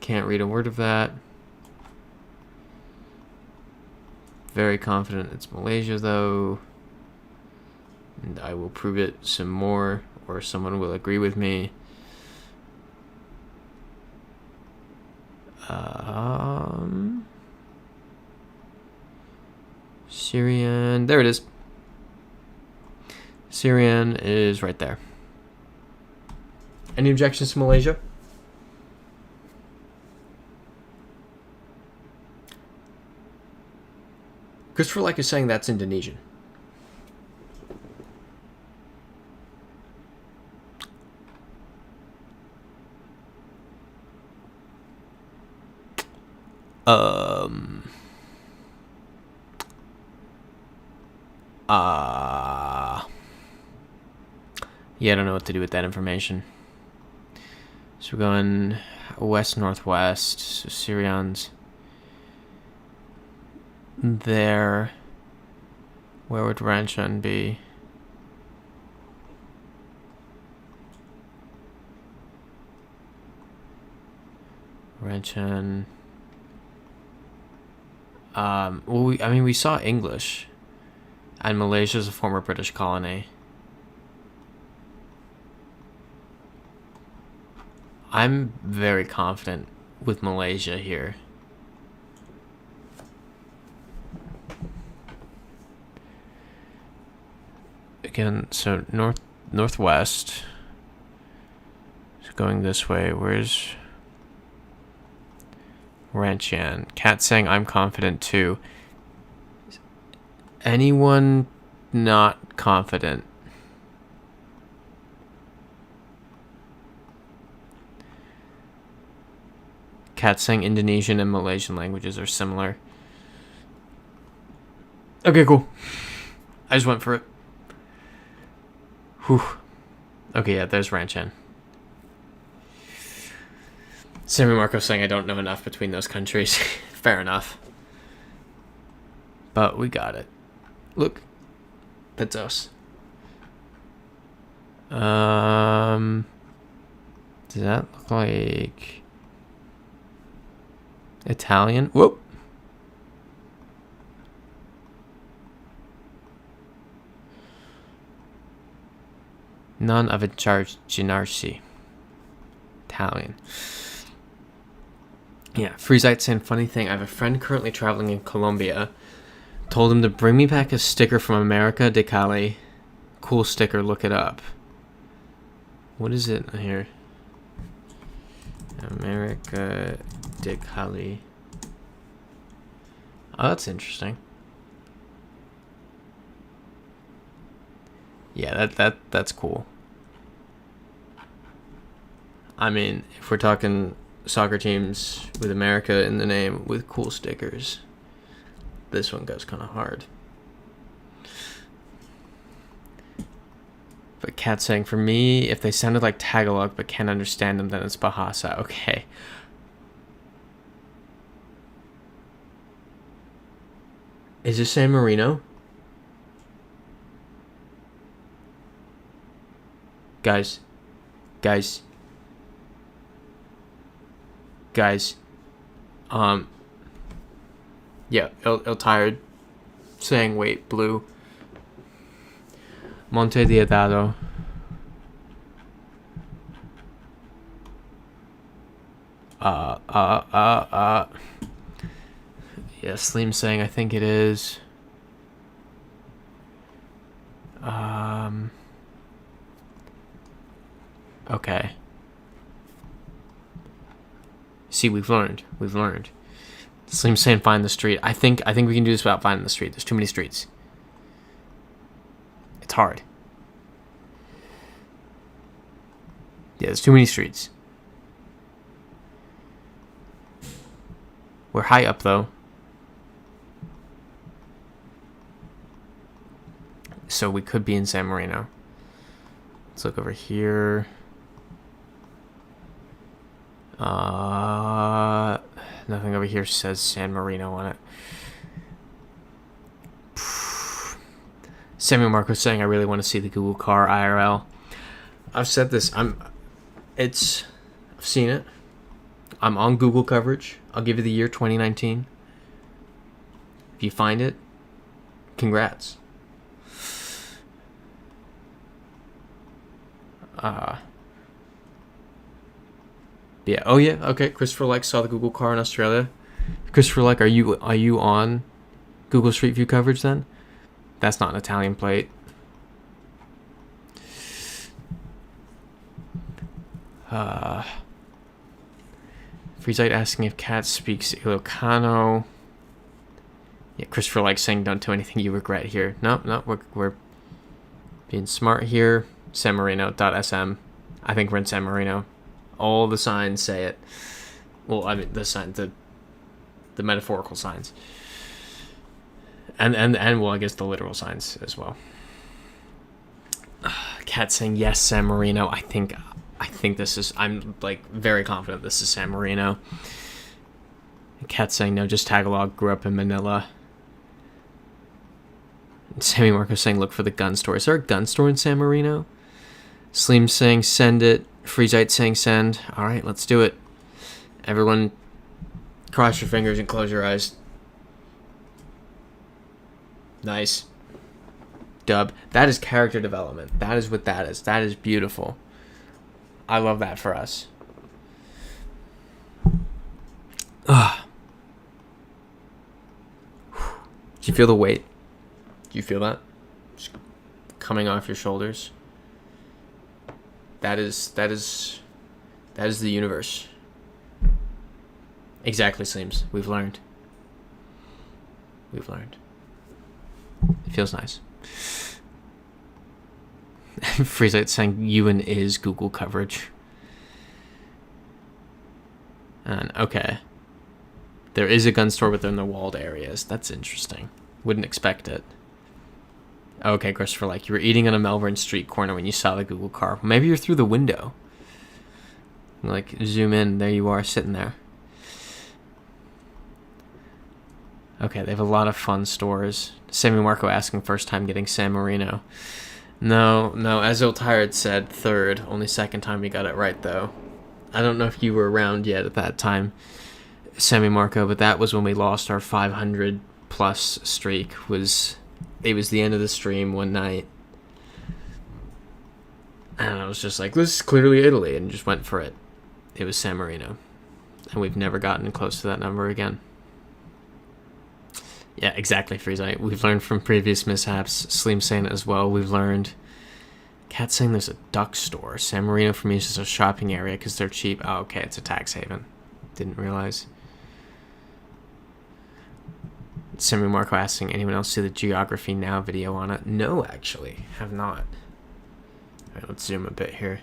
Can't read a word of that. Very confident it's Malaysia, though. And I will prove it some more, or someone will agree with me. Syrian. There it is. Syrian is right there. Any objections to Malaysia? Christopher Like is saying that's Indonesian. Yeah, I don't know what to do with that information. So we're going west-northwest. So Syrian's there. Where would Ranchan be? Ranchan. Well, we saw English, and Malaysia is a former British colony. I'm very confident with Malaysia here. again, so northwest. So going this way. Where's Ranchan? Cat saying I'm confident too. Anyone not confident? Cat saying Indonesian and Malaysian languages are similar. Okay, cool. I just went for it. Whew. Okay, yeah, there's Ranchan. Sammy Marco saying I don't know enough between those countries. Fair enough. But we got it. Look. That's us. Does that look like Italian? Whoop. None of it charged Ginarsi. Italian. Yeah, Freezite saying funny thing. I have a friend currently traveling in Colombia. Told him to bring me back a sticker from America de Cali. Cool sticker, look it up. What is it here? America de Cali. Oh, that's interesting. Yeah, that's cool. I mean, if we're talking soccer teams with America in the name with cool stickers, this one goes kind of hard. But Cat saying, for me, if they sounded like Tagalog but can't understand them, then it's Bahasa. Okay. Is this San Marino? Guys. Yeah, El Tired saying, wait, blue. Monte Diodado. Yeah, Slim saying, I think it is. Okay. See, we've learned. Slim saying find the street. I think we can do this without finding the street. There's too many streets. It's hard. Yeah, there's too many streets. We're high up though. So we could be in San Marino. Let's look over here. Nothing over here says San Marino on it. Samuel Marco saying I really want to see the Google car IRL. I've said this. I've seen it. I'm on Google coverage. I'll give you the year 2019. If you find it, congrats. Yeah. Oh yeah. Okay. Christopher Like saw the Google car in Australia. Christopher Like, are you on Google Street View coverage then? That's not an Italian plate. Freezite asking if Cat speaks Ilocano. Yeah, Christopher Like saying don't do anything you regret here. No, we're being smart here. San Marino.sm. I think we're in San Marino. All the signs say it. Well, I mean the sign, the metaphorical signs. And well, I guess the literal signs as well. Cat saying yes, San Marino. I think this is. I'm like very confident this is San Marino. Cat saying no, just Tagalog. Grew up in Manila. Sammy Marco saying look for the gun store. Is there a gun store in San Marino? Slim saying send it. Freezite saying send. All right, let's do it. Everyone, cross your fingers and close your eyes. Nice. Dub. That is character development. That is what that is. That is beautiful. I love that for us. Ah. Do you feel the weight? Do you feel that? Just coming off your shoulders. That is the universe. Exactly, Sleems. We've learned. We've learned. It feels nice. Freezelight saying Ewan is Google coverage. And okay. There is a gun store within the walled areas. That's interesting. Wouldn't expect it. Okay, Christopher, like you were eating on a Melbourne street corner when you saw the Google car. Maybe you're through the window. Like, zoom in. There you are, sitting there. Okay, they have a lot of fun stores. Sammy Marco asking first time getting San Marino. No, as Old Tired said, third. Only second time he got it right, though. I don't know if you were around yet at that time, Sammy Marco, but that was when we lost our 500-plus streak. It was the end of the stream one night. And I was just like, this is clearly Italy, and just went for it. It was San Marino. And we've never gotten close to that number again. Yeah, exactly, Freeze. We've learned from previous mishaps. Sleem saying it as well. We've learned. Cat saying there's a duck store. San Marino for me is just a shopping area because they're cheap. Oh, okay, it's a tax haven. Didn't realize. Sammy Marco asking, anyone else see the Geography Now video on it? No, actually. Have not. Alright, let's zoom a bit here.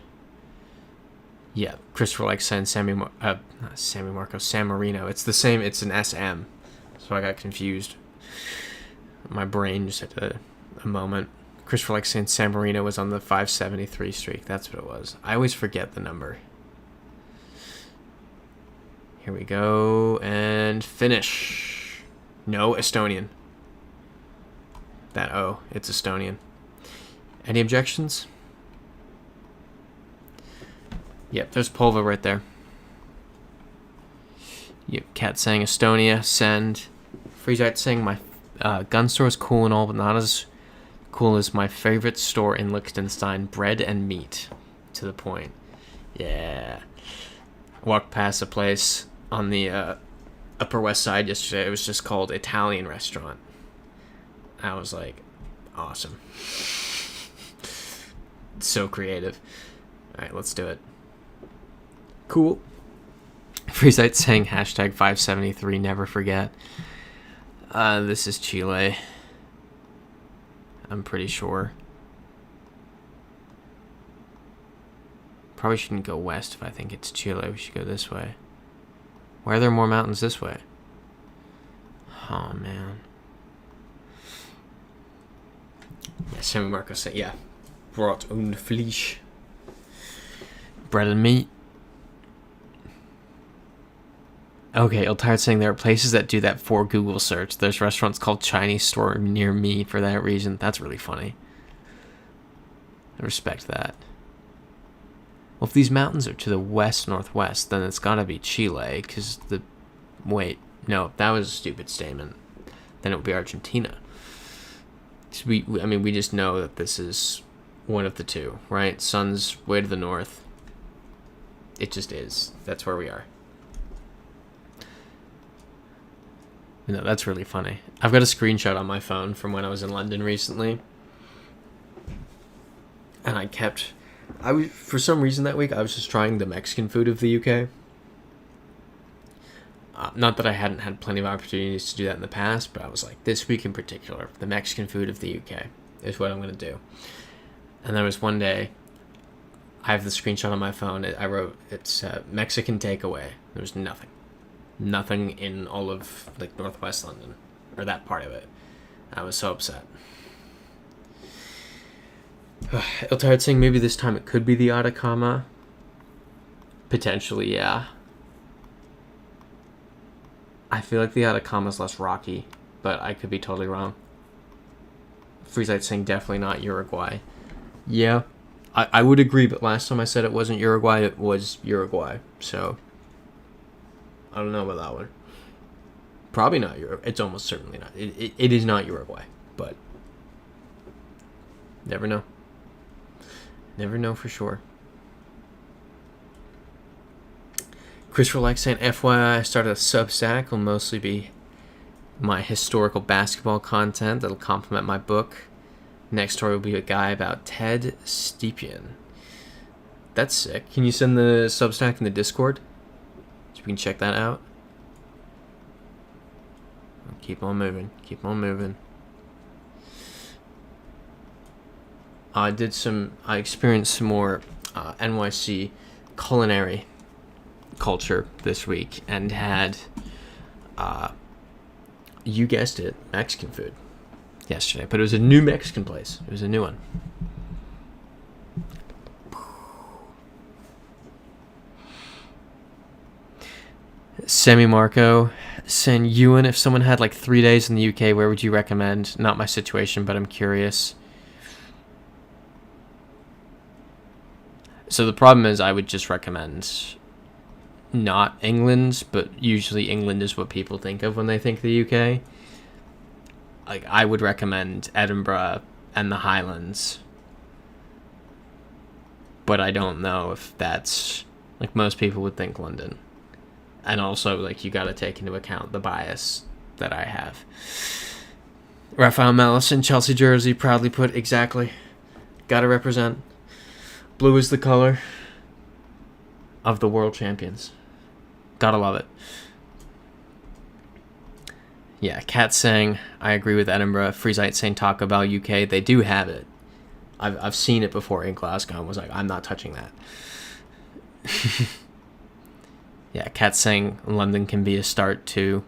Yeah, Christopher likes saying not Sammy Marco, San Marino. It's the same, it's an SM. So I got confused. My brain just had a moment. Christopher likes saying San Marino was on the 573 streak. That's what it was. I always forget the number. Here we go. And finish. No, Estonian. It's Estonian. Any objections? Yep, there's Polva right there. Yep, Cat saying Estonia, send. Freezite saying my gun store is cool and all, but not as cool as my favorite store in Liechtenstein, bread and meat. To the point. Yeah. Walked past a place on the Upper West Side yesterday. It was just called Italian Restaurant. I was like, awesome. So creative. Alright, let's do it. Cool. Freezite saying hashtag 573, never forget. This is Chile. I'm pretty sure. Probably shouldn't go west if I think it's Chile. We should go this way. Why are there more mountains this way? Oh, man. Yeah, Sammy Marco said, yeah. Brot und Fleisch. Bread and meat. Okay, Iltired saying there are places that do that for Google search. There's restaurants called Chinese store near me for that reason. That's really funny. I respect that. Well, if these mountains are to the west-northwest, then it's gotta be Chile, because the... Wait, no, that was a stupid statement. Then it would be Argentina. We just know that this is one of the two, right? Sun's way to the north. It just is. That's where we are. No, that's really funny. I've got a screenshot on my phone from when I was in London recently. And for some reason that week, I was just trying the Mexican food of the UK. Not that I hadn't had plenty of opportunities to do that in the past, but I was like, this week in particular, the Mexican food of the UK is what I'm going to do. And there was one day, I have the screenshot on my phone. I wrote, it's Mexican takeaway. There was nothing. Nothing in all of like northwest London, or that part of it. I was so upset. Iltired saying maybe this time it could be the Atacama. Potentially, yeah. I feel like the Atacama's less rocky, but I could be totally wrong. Freezite saying definitely not Uruguay. Yeah, I would agree, but last time I said it wasn't Uruguay, it was Uruguay, so... I don't know about that one. Probably not Uruguay. It's almost certainly not. It is not Uruguay, but never know. Never know for sure. Christopher likes saying, FYI, I started a Substack. Will mostly be my historical basketball content that'll complement my book. Next story will be a guy about Ted Stepien. That's sick. Can you send the Substack in the Discord so we can check that out? Keep on moving. Keep on moving. I experienced some more NYC culinary culture this week and had, you guessed it, Mexican food yesterday. But it was a new Mexican place. It was a new one. Sammy Marco saying, Ewan, if someone had like 3 days in the UK, where would you recommend? Not my situation, but I'm curious. So the problem is I would just recommend not England, but usually England is what people think of when they think the UK. Like, I would recommend Edinburgh and the Highlands. But I don't know if that's, like, most people would think London. And also, like, you gotta take into account the bias that I have. Rafael Mellison, Chelsea jersey, proudly put, exactly. Gotta represent. Blue is the color of the world champions. Gotta love it. Yeah, Kat saying, I agree with Edinburgh. Freezite saying Taco Bell UK. They do have it. I've seen it before in Glasgow and was like, I'm not touching that. Yeah, Kat saying London can be a start to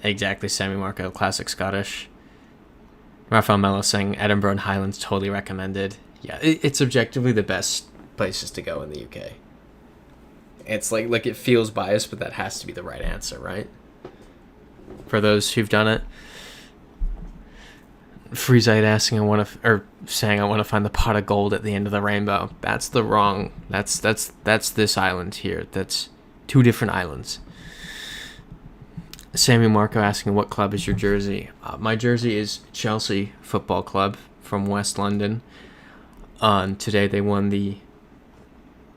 exactly Sammy Marco, classic Scottish. Rafael Mello saying Edinburgh and Highlands totally recommended. Yeah, it's objectively the best places to go in the UK. It's like it feels biased, but that has to be the right answer, right? For those who've done it. Freezite asking, saying I want to find the pot of gold at the end of the rainbow. That's the wrong. That's this island here. That's two different islands. Sammy Marco asking, what club is your jersey? My jersey is Chelsea Football Club from West London. Today they won the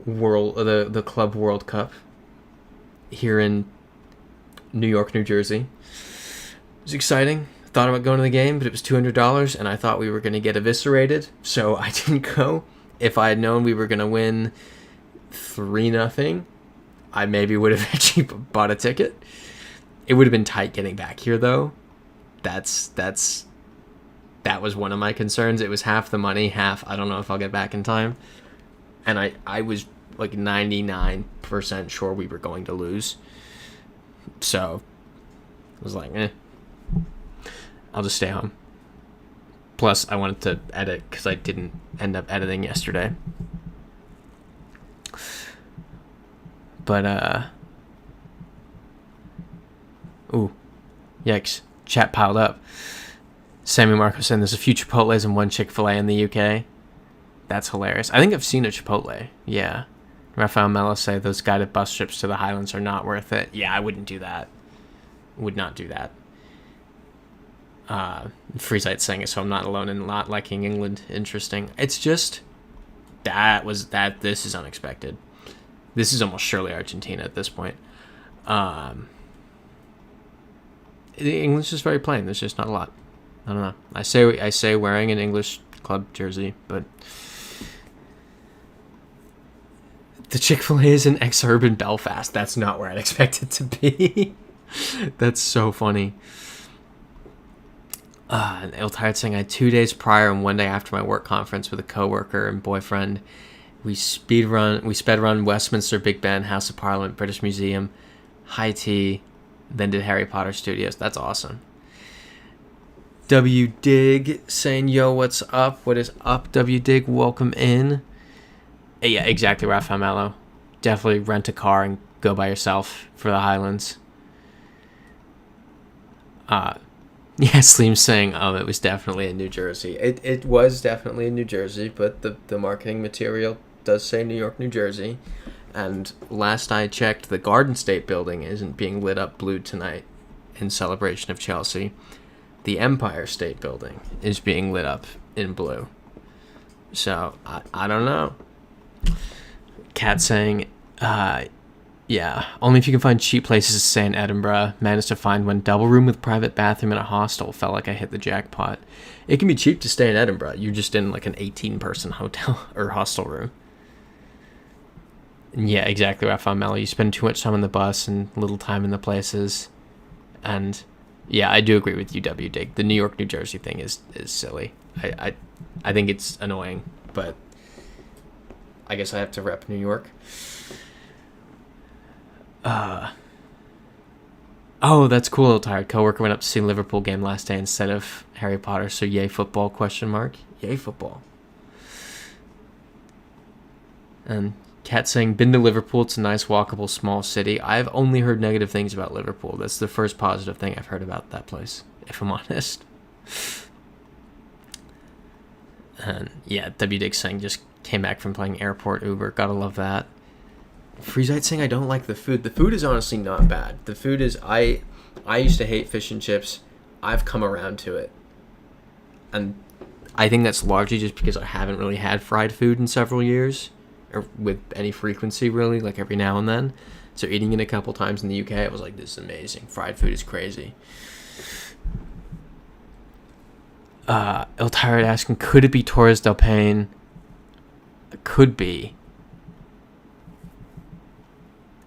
Club World Cup here in New York, New Jersey. It was exciting. Thought about going to the game, but it was $200, and I thought we were going to get eviscerated, so I didn't go. If I had known we were going to win 3-0, I maybe would have actually bought a ticket. It would have been tight getting back here, though. That was one of my concerns. It was half the money, half I don't know if I'll get back in time. And I was like 99% sure we were going to lose. So I was like, I'll just stay home. Plus, I wanted to edit because I didn't end up editing yesterday. But, ooh, yikes. Chat piled up. Sammy Marco saying there's a few Chipotles and one Chick-fil-A in the UK. That's hilarious. I think I've seen a Chipotle. Yeah. Rafael Mello say those guided bus trips to the Highlands are not worth it. Yeah, I wouldn't do that. Would not do that. Freezite saying it, so I'm not alone in not liking England. Interesting. It's just this is unexpected. This is almost surely Argentina at this point. English is very plain. There's just not a lot. I don't know. I say wearing an English club jersey, but the Chick-fil-A is in exurban Belfast. That's not where I'd expect it to be. That's so funny. And Iltired saying I had 2 days prior and 1 day after my work conference with a coworker and boyfriend. We sped run Westminster, Big Ben, House of Parliament, British Museum, High Tea, then did Harry Potter Studios. That's awesome. W Dig saying, yo, what's up? What is up, W Dig? Welcome in. Yeah, exactly, Rafael Mello. Definitely rent a car and go by yourself for the Highlands. Yeah, Sleem's saying, it was definitely in New Jersey. It was definitely in New Jersey, but the marketing material does say New York, New Jersey. And last I checked, the Garden State building isn't being lit up blue tonight in celebration of Chelsea. The Empire State building is being lit up in blue. So, I don't know. Kat saying, Yeah, only if you can find cheap places to stay in Edinburgh. Managed to find one double room with private bathroom in a hostel. Felt like I hit the jackpot. It can be cheap to stay in Edinburgh. You're just in like an 18-person hotel or hostel room. And yeah, exactly what I found, Mello. You spend too much time on the bus and little time in the places. And yeah, I do agree with you, W. Dig. The New York, New Jersey thing is silly. I think it's annoying, but I guess I have to rep New York. Oh, that's cool, little tired. Coworker went up to see Liverpool game last day instead of Harry Potter, so yay football, question mark. Yay football. And Kat saying, been to Liverpool, it's a nice walkable small city. I've only heard negative things about Liverpool. That's the first positive thing I've heard about that place, if I'm honest. And yeah, W. Dick saying just came back from playing airport Uber. Gotta love that. Freezite saying I don't like the food. The food is honestly not bad. The food is, I used to hate fish and chips. I've come around to it. And I think that's largely just because I haven't really had fried food in several years. Or with any frequency, really, like every now and then. So eating it a couple times in the UK, I was like, this is amazing. Fried food is crazy. El Tired asking, could it be Torres del Paine? Could be.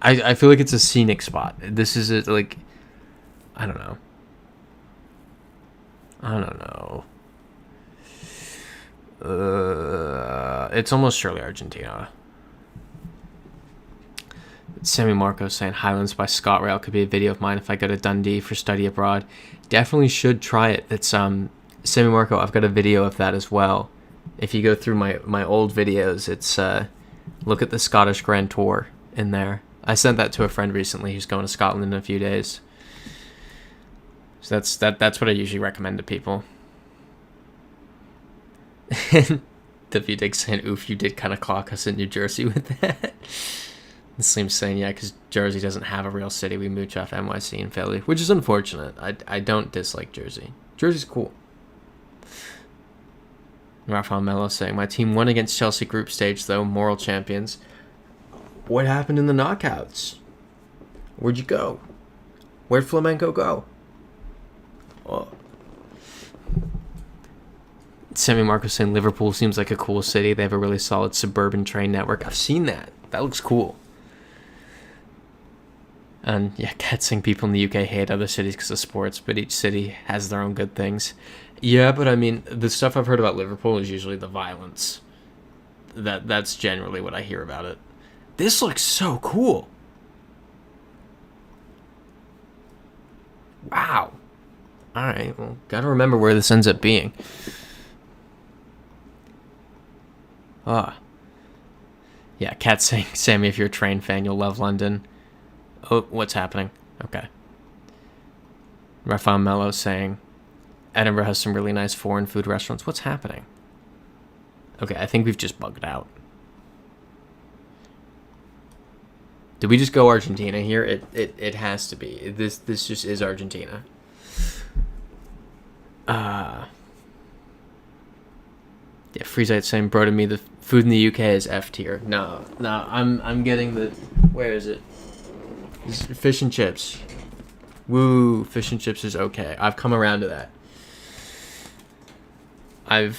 I feel like it's a scenic spot. This is like, I don't know. It's almost surely Argentina. Sammy Marco saying Highlands by ScotRail could be a video of mine if I go to Dundee for study abroad. Definitely should try it. It's Sammy Marco, I've got a video of that as well. If you go through my old videos, it's look at the Scottish Grand Tour in there. I sent that to a friend recently who's going to Scotland in a few days. So that's what I usually recommend to people. W. Dick saying, oof, you did kind of clock us in New Jersey with that. And Slim saying, yeah, because Jersey doesn't have a real city. We mooch off NYC and Philly, which is unfortunate. I don't dislike Jersey. Jersey's cool. Rafael Mello saying, my team won against Chelsea group stage, though. Moral champions. What happened in the knockouts? Where'd you go? Where'd Flamenco go? Oh. Sammy Marcos saying Liverpool seems like a cool city. They have a really solid suburban train network. I've seen that. That looks cool. And yeah, Kat saying people in the UK hate other cities because of sports, but each city has their own good things. Yeah, but I mean, the stuff I've heard about Liverpool is usually the violence. That's generally what I hear about it. This looks so cool. Wow. All right, well, gotta remember where this ends up being. Yeah, Kat saying, Sammy, if you're a train fan, you'll love London. Oh, what's happening? Okay. Rafael Mello saying, Edinburgh has some really nice foreign food restaurants. What's happening? Okay, I think we've just bugged out. Did we just go Argentina here? It has to be. This just is Argentina. Yeah, Freezite saying, bro, to me, the food in the UK is F tier. No, I'm getting the, where is it? Fish and chips. Woo, fish and chips is okay. I've come around to that.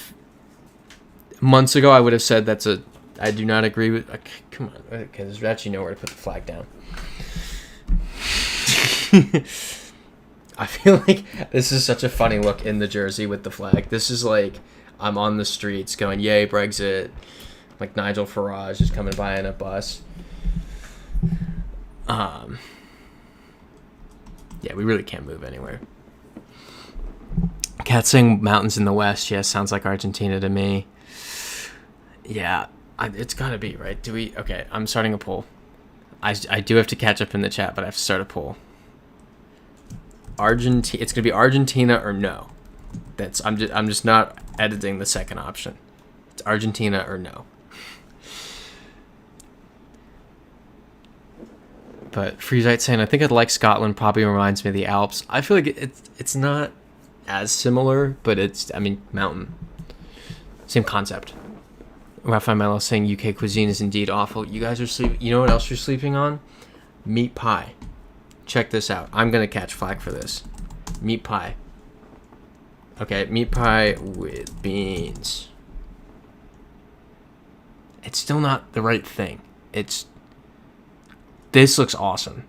Months ago, I would have said I do not agree with, come on, okay, there's actually nowhere to put the flag down. I feel like this is such a funny look in the jersey with the flag. This is like, I'm on the streets going, yay, Brexit. Like Nigel Farage is coming by in a bus. Yeah, we really can't move anywhere. Cat saying mountains in the west. Yeah, sounds like Argentina to me. Yeah, it's got to be, right? Okay, I'm starting a poll. I do have to catch up in the chat, but I have to start a poll. It's going to be Argentina or no. I'm just not editing the second option. It's Argentina or no. But Freezite saying, I think I'd like Scotland. Probably reminds me of the Alps. I feel like it's not as similar, but mountain. Same concept. Rafael Mello saying UK cuisine is indeed awful. You guys are sleeping. You know what else you're sleeping on? Meat pie. Check this out. I'm going to catch flack for this. Meat pie. Okay, meat pie with beans. It's still not the right thing. This looks awesome.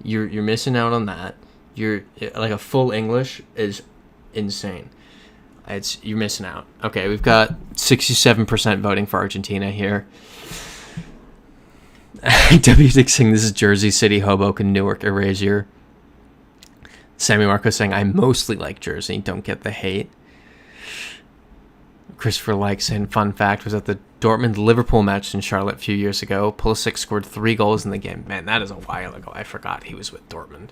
You're missing out on that. You're like a full English is insane. You're missing out. Okay, we've got 67% voting for Argentina here. W6 saying this is Jersey City, Hoboken, Newark, Erasure. Sammy Marco saying I mostly like Jersey. Don't get the hate. Christopher Like saying fun fact was at the Dortmund-Liverpool match in Charlotte a few years ago. Pulisic scored 3 goals in the game. Man, that is a while ago. I forgot he was with Dortmund.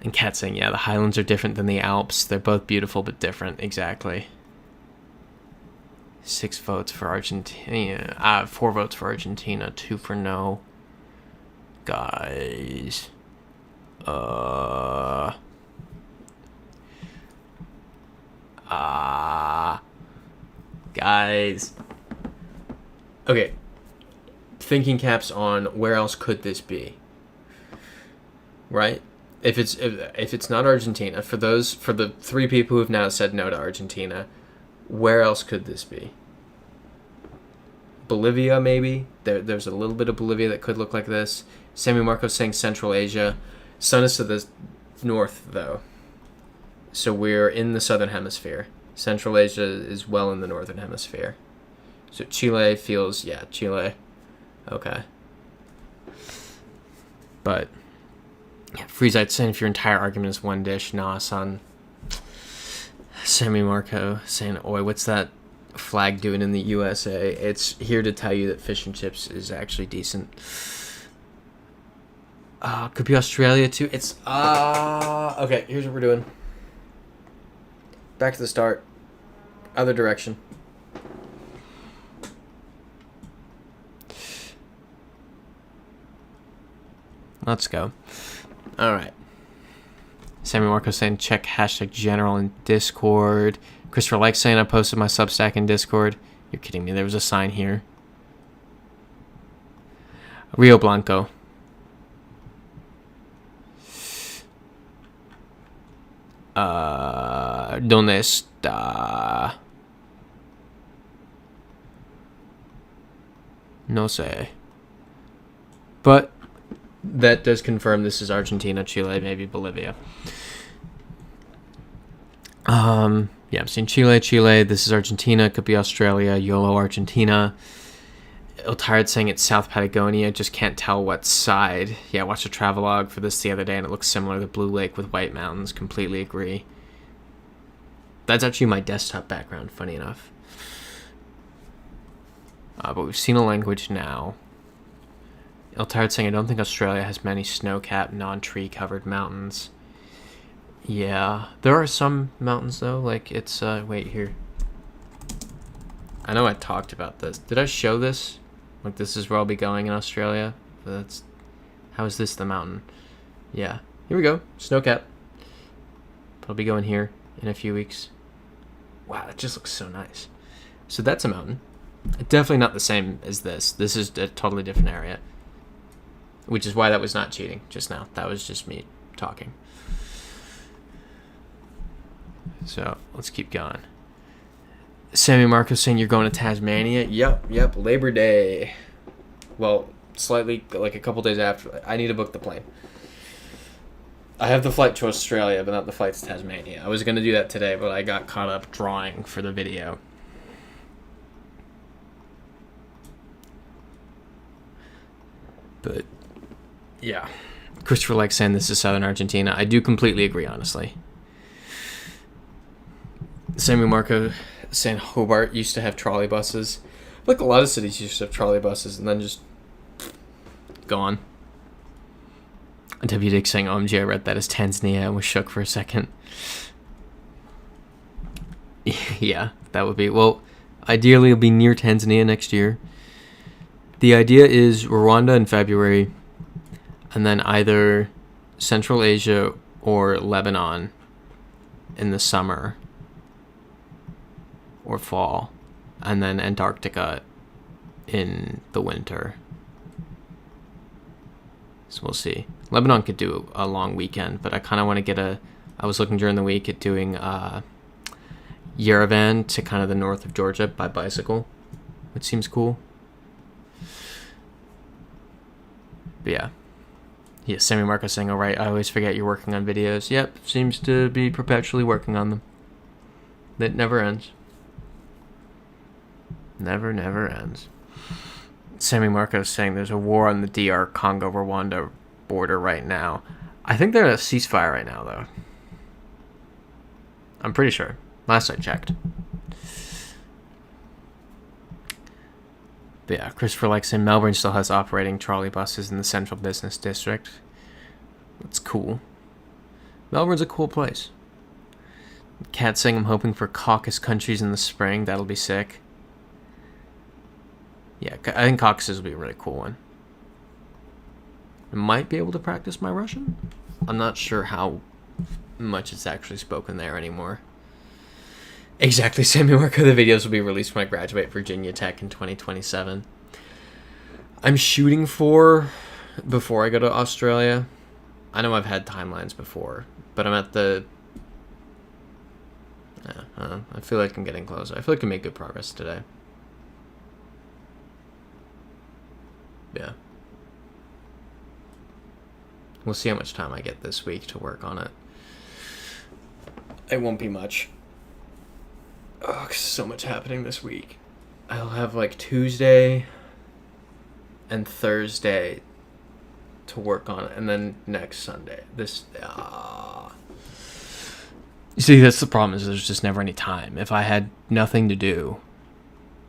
And Kat saying, yeah, the Highlands are different than the Alps. They're both beautiful but different. Exactly. 6 votes for Argentina. 4 votes for Argentina. 2 for no. Guys. Guys. Okay. Thinking caps on where else could this be? Right? If it's not Argentina, for the 3 people who have now said no to Argentina, where else could this be? Bolivia, maybe? There's a little bit of Bolivia that could look like this. Sammy Marco saying Central Asia. Sun is to the north, though. So we're in the southern hemisphere. Central Asia is well in the northern hemisphere. So Chile feels, yeah, Chile. Okay. But, yeah, Freezite saying if your entire argument is one dish, nah, son. Sammy Marco saying, oi, what's that flag doing in the USA? It's here to tell you that fish and chips is actually decent. Could be Australia, too. It's, okay, here's what we're doing. Back to the start. Other direction. Let's go. Alright. Sammy Marco saying check hashtag general in Discord. Christopher Like saying I posted my Substack in Discord. You're kidding me. There was a sign here. Rio Blanco. ¿Dónde está? No sé. But that does confirm this is Argentina, Chile, maybe Bolivia. Yeah, I'm seeing Chile. This is Argentina. Could be Australia. YOLO Argentina. Tired saying it's South Patagonia. Just can't tell what side. Yeah, I watched a travelogue for this the other day, and it looks similar to Blue Lake with White Mountains. Completely agree. That's actually my desktop background, funny enough. But we've seen a language now. Tired saying I don't think Australia has many snow-capped, non-tree covered mountains. Yeah, there are some mountains though. Like it's wait here. I know I talked about this. Did I show this? Like this is where I'll be going in Australia. That's how is this the mountain? Yeah, here we go. Snow-capped. I'll be going here in a few weeks. Wow, that just looks so nice. So that's a mountain. Definitely not the same as this. This is a totally different area. Which is why that was not cheating just now. That was just me talking. So, let's keep going. Sammy Marcos saying you're going to Tasmania? Yep. Labor Day. Well, slightly, like a couple days after. I need to book the plane. I have the flight to Australia, but not the flight to Tasmania. I was going to do that today, but I got caught up drawing for the video. But, yeah. Christopher Like saying this is Southern Argentina. I do completely agree, honestly. Sammy Marco saying Hobart used to have trolley buses. Like a lot of cities used to have trolley buses and then just gone. W Dick saying OMG, I read that as Tanzania and was shook for a second. Yeah, that would be. Well, ideally it'll be near Tanzania next year. The idea is Rwanda in February and then either Central Asia or Lebanon in the summer or fall, and then Antarctica in the winter. So we'll see. Lebanon could do a long weekend, but I kind of want to get a... I was looking during the week at doing Yerevan to kind of the north of Georgia by bicycle, which seems cool. But yeah. Yeah, Sammy Marco saying, all right, I always forget you're working on videos. Yep, seems to be perpetually working on them. That never ends. Never ends. Sammy Marco saying there's a war on the DR Congo-Rwanda border right now. I think they're in a ceasefire right now, though. I'm pretty sure. Last I checked. But yeah, Christopher likes saying Melbourne still has operating trolley buses in the central business district. That's cool. Melbourne's a cool place. Cat saying I'm hoping for Caucasus countries in the spring. That'll be sick. Yeah, I think Caucasus will be a really cool one. I might be able to practice my Russian. I'm not sure how much it's actually spoken there anymore. Exactly, Sammy Marco. The videos will be released when I graduate Virginia Tech in 2027. I'm shooting for before I go to Australia. I know I've had timelines before, but I'm at the... I feel like I'm getting closer. I feel like I can make good progress today. Yeah. We'll see how much time I get this week to work on it. It won't be much. Oh, so much happening this week. I'll have like Tuesday and Thursday to work on it, and then next Sunday. You see, that's the problem, is there's just never any time. If I had nothing to do,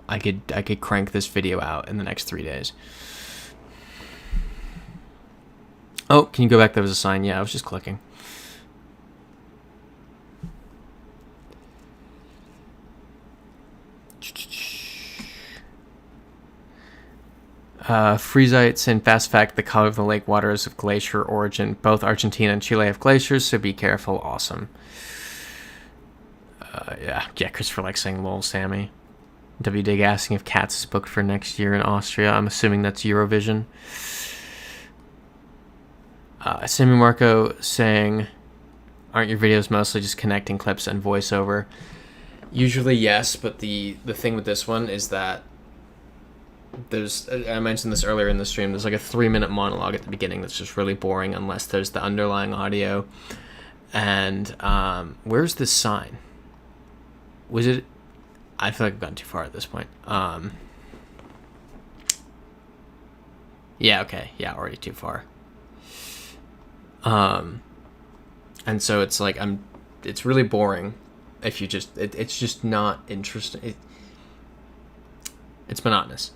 I could crank this video out in the next 3 days. Oh, can you go back? There was a sign. Yeah, I was just clicking. Freezite and Fast Fact, the color of the lake water is of glacier origin. Both Argentina and Chile have glaciers, so be careful. Awesome. Yeah, Christopher likes saying lol, Sammy. W Dig asking if Cats is booked for next year in Austria. I'm assuming that's Eurovision. Sammy Marco saying, aren't your videos mostly just connecting clips and voiceover? Usually yes, but the thing with this one is that there's, I mentioned this earlier in the stream, there's like a 3-minute monologue at the beginning that's just really boring unless there's the underlying audio. And where's this sign? Was it... I feel like I've gone too far at this point. Yeah, okay. Yeah, already too far. And so it's like it's really boring if you just it's just not interesting. It's monotonous.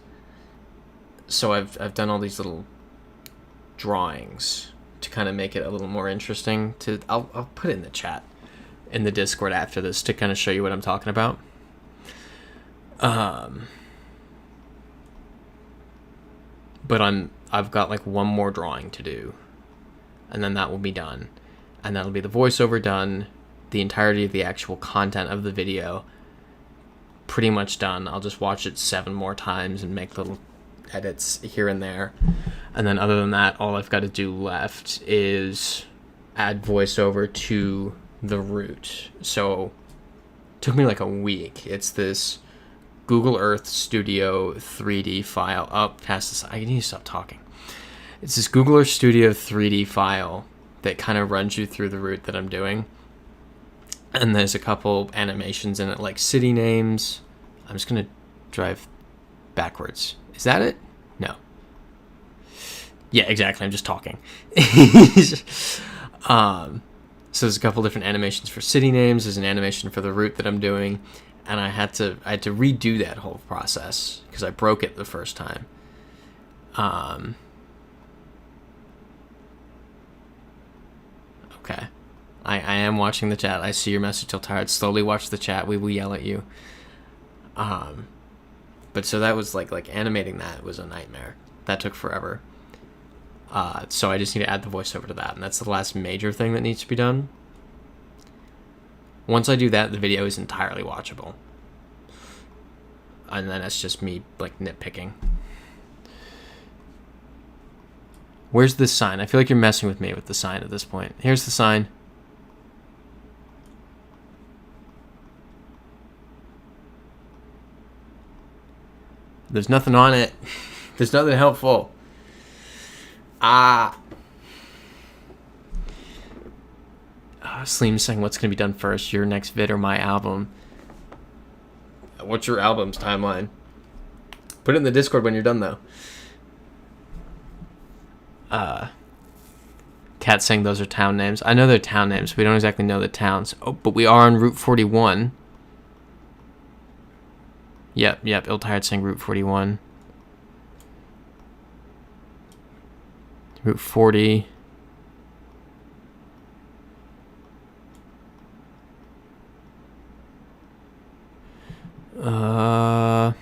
So I've done all these little drawings to kind of make it a little more interesting. I'll put it in the chat in the Discord after this to kind of show you what I'm talking about. But I've got like one more drawing to do, and then that will be done, and that'll be the voiceover done, the entirety of the actual content of the video pretty much done. I'll just watch it 7 more times and make little edits here and there, and then other than that, all I've got to do left is add voiceover to the root. So it took me like a week. It's this Google Earth Studio 3D file. Past this, I need to stop talking. It's this Google Earth Studio 3D file that kind of runs you through the route that I'm doing. And there's a couple animations in it, like city names. I'm just going to drive backwards. Is that it? No. Yeah, exactly. I'm just talking. So there's a couple different animations for city names. There's an animation for the route that I'm doing. And I had to redo that whole process because I broke it the first time. Okay. I am watching the chat. I see your message till tired. Slowly watch the chat. We will yell at you. But so that was like animating that was a nightmare. That took forever. So I just need to add the voiceover to that, and that's the last major thing that needs to be done. Once I do that, the video is entirely watchable. And then it's just me like nitpicking. Where's this sign? I feel like you're messing with me with the sign at this point. Here's the sign. There's nothing on it. There's nothing helpful. Sleem's saying, what's going to be done first? Your next vid or my album? What's your album's timeline? Put it in the Discord when you're done, though. Cat saying those are town names. I know they're town names. We don't exactly know the towns. Oh, but we are on Route 41. Yep. Ill-Tired saying Route 41. Route 40. I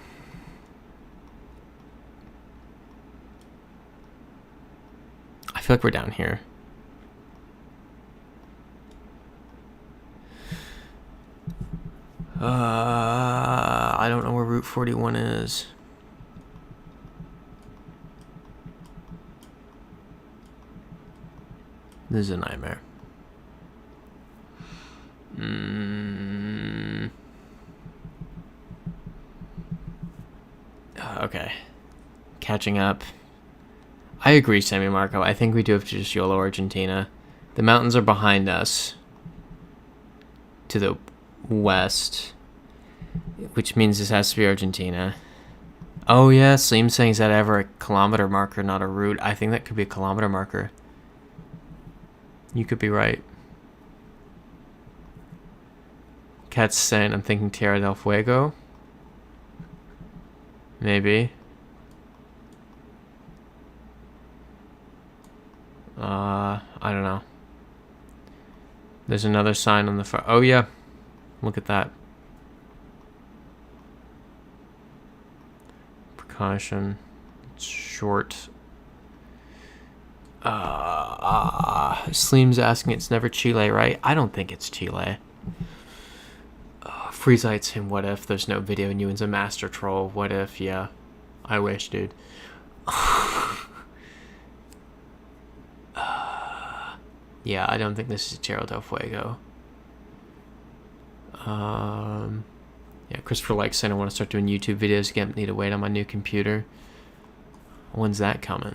feel like we're down here. I don't know where Route 41 is. This is a nightmare. Okay. Catching up. I agree, Sammy Marco. I think we do have to just YOLO Argentina. The mountains are behind us. To the west. Which means this has to be Argentina. Oh yeah, Sleem's saying, is that ever a kilometer marker, not a route? I think that could be a kilometer marker. You could be right. Cat's saying, I'm thinking Tierra del Fuego. Maybe. I don't know. There's another sign on the front. Oh yeah. Look at that. Precaution. It's short. Sleem's asking, it's never Chile, right? I don't think it's Chile. Freezite's him, what if there's no video and Ewan's a master troll? What if? Yeah. I wish, dude. Yeah, I don't think this is Tierra del Fuego. Yeah, Christopher likes saying I want to start doing YouTube videos again, but need to wait on my new computer. When's that coming?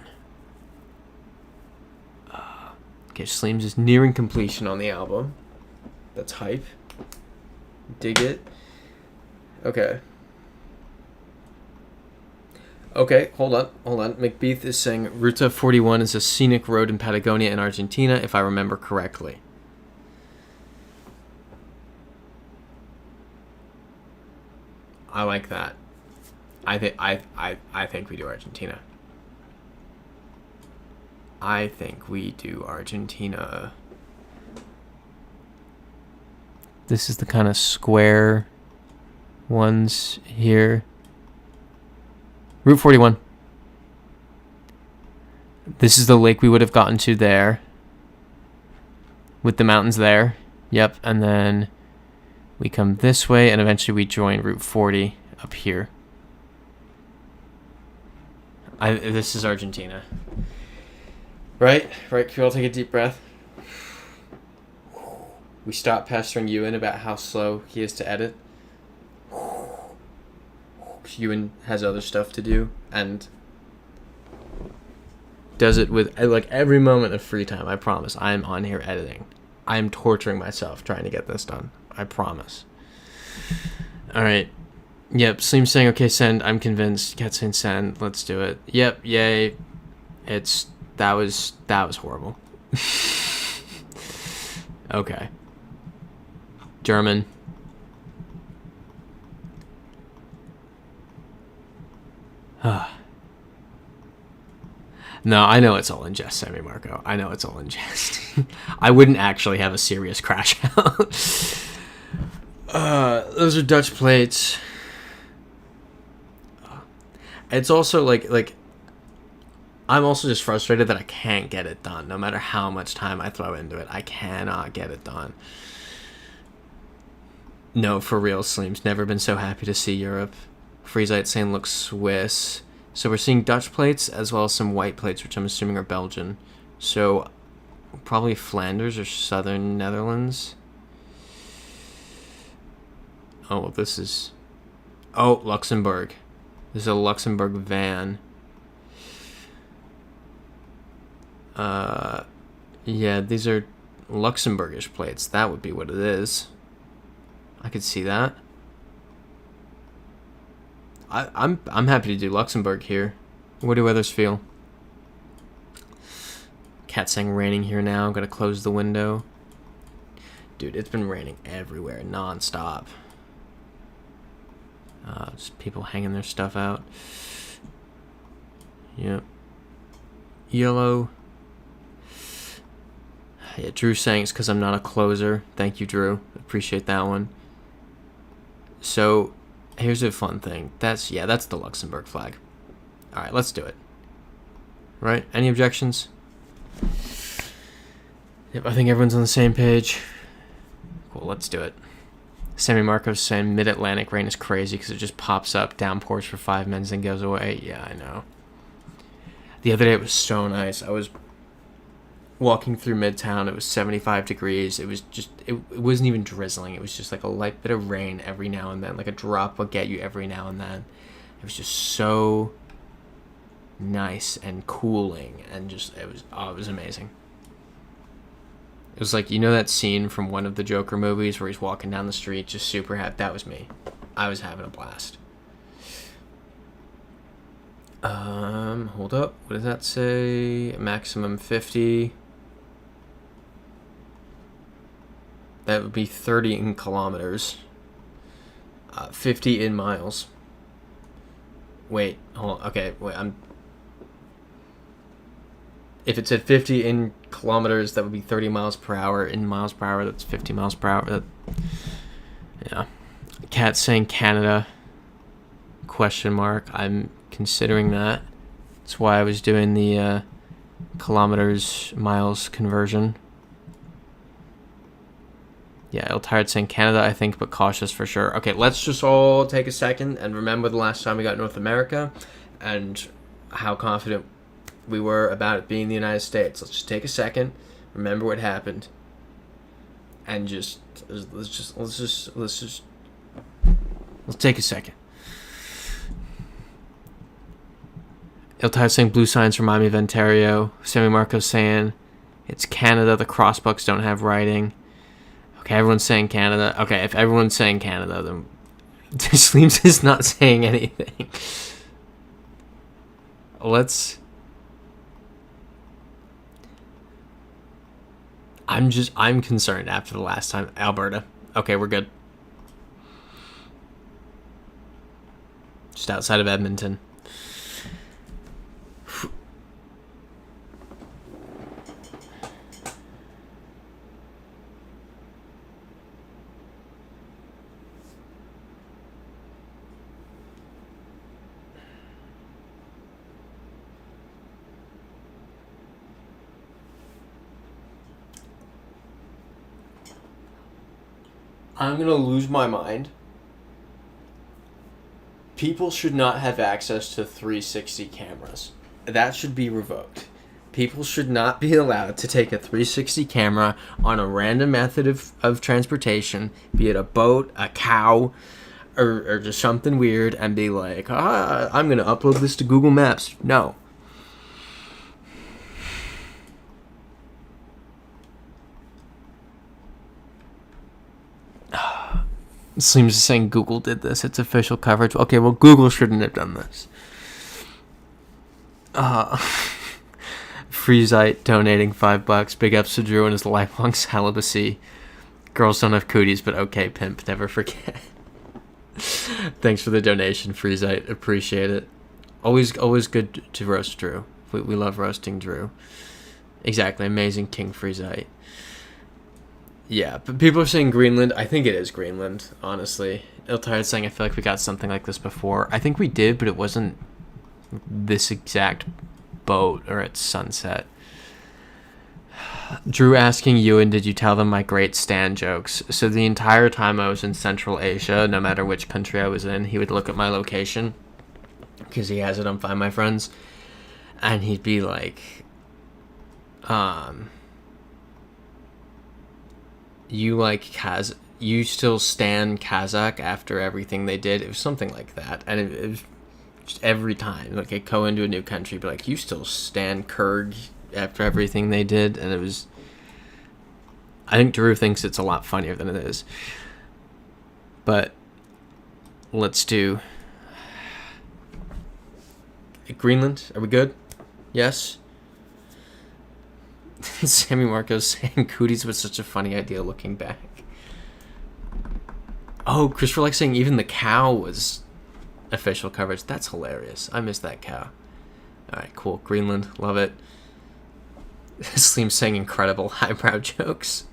Okay, Sleem's is nearing completion on the album. That's hype. Dig it. Okay. Okay, hold on. McBeath is saying Ruta 41 is a scenic road in Patagonia in Argentina, if I remember correctly. I like that. I think we do Argentina. I think we do Argentina. This is the kind of square ones here. Route 41. This is the lake we would have gotten to there. With the mountains there. Yep, and then we come this way, and eventually we join Route 40 up here. This is Argentina. Right? Can you all take a deep breath? We stop pestering Ewan about how slow he is to edit. Ewan has other stuff to do and does it with like every moment of free time. I promise. I am on here editing. I am torturing myself trying to get this done. I promise. All right. Yep. Sleem saying, okay, send. I'm convinced. Cat saying send. Let's do it. Yep. Yay. That was horrible. Okay. German. No, I know it's all in jest, Sammy Marco. I know it's all in jest. I wouldn't actually have a serious crash out. Those are Dutch plates. It's also like I'm also just frustrated that I can't get it done. No matter how much time I throw into it, I cannot get it done. No, for real, Sleem's never been so happy to see Europe. Freezite saying looks Swiss. So we're seeing Dutch plates as well as some white plates, which I'm assuming are Belgian. So probably Flanders or southern Netherlands. Oh, well, this is... Oh, Luxembourg. This is a Luxembourg van. Yeah, these are Luxembourgish plates. That would be what it is. I could see that. I'm happy to do Luxembourg here. What do others feel? Cat saying raining here now. I'm gonna close the window. Dude, it's been raining everywhere, non-stop. Just people hanging their stuff out. Yep. Yellow. Yeah, Drew saying it's because I'm not a closer. Thank you, Drew. Appreciate that one. So, here's a fun thing. That's the Luxembourg flag. All right, let's do it. Right? Any objections? Yep, I think everyone's on the same page. Cool, let's do it. Sammy Marcos saying mid-Atlantic rain is crazy because it just pops up, downpours for 5 minutes and goes away. Yeah, I know. The other day it was so nice. I was walking through Midtown. It was 75 degrees. It was just, it wasn't even drizzling. It was just like a light bit of rain every now and then. Like a drop would get you every now and then. It was just so nice and cooling, and just, it was amazing. It was like, you know that scene from one of the Joker movies where he's walking down the street just super happy? That was me. I was having a blast. Hold up. What does that say? Maximum 50. That would be 30 in kilometers. 50 in miles. Wait, hold on. Okay, wait, if it said 50 in kilometers, that would be 30 miles per hour. In miles per hour, that's 50 miles per hour. Yeah. Cat saying Canada. Question mark. I'm considering that. That's why I was doing the kilometers, miles conversion. Yeah, El Tired saying Canada, I think, but cautious for sure. Okay, let's just all take a second and remember the last time we got North America and how confident we were about it being the United States. Let's just take a second, remember what happened, and let's take a second. El Tired saying blue signs remind me of Ontario. Sammy Marcos saying it's Canada. The crossbucks don't have writing. Okay, everyone's saying Canada. Okay, if everyone's saying Canada, then Sleems is not saying anything. I'm concerned after the last time. Alberta. Okay, we're good. Just outside of Edmonton. I'm going to lose my mind. People should not have access to 360 cameras. That should be revoked. People should not be allowed to take a 360 camera on a random method of transportation, be it a boat, a cow, or just something weird, and be like, I'm going to upload this to Google Maps. No. Seems saying Google did this. It's official coverage. Okay, well, Google shouldn't have done this. Freezite donating $5. Big ups to Drew and his lifelong celibacy. Girls don't have cooties, but okay, pimp. Never forget. Thanks for the donation, Freezite. Appreciate it. Always good to roast Drew. We love roasting Drew. Exactly. Amazing King Freezite. Yeah, but people are saying Greenland. I think it is Greenland, honestly. El Tired saying I feel like we got something like this before. I think we did, but it wasn't this exact boat or at sunset. Drew asking Ewan, did you tell them my great Stan jokes? So the entire time I was in Central Asia, no matter which country I was in, he would look at my location, because he has it on Find My Friends, and he'd be like, you still stand Kazakh after everything they did. It was something like that, and it was just every time, like, I'd go into a new country, be like, you still stand Kurg after everything they did, and it was. I think Drew thinks it's a lot funnier than it is, but let's do Greenland. Are we good? Yes. Sammy Marcos saying cooties was such a funny idea looking back. Oh, Christopher like saying even the cow was official coverage. That's hilarious. I missed that cow. Alright, cool. Greenland. Love it. Slim saying incredible highbrow jokes.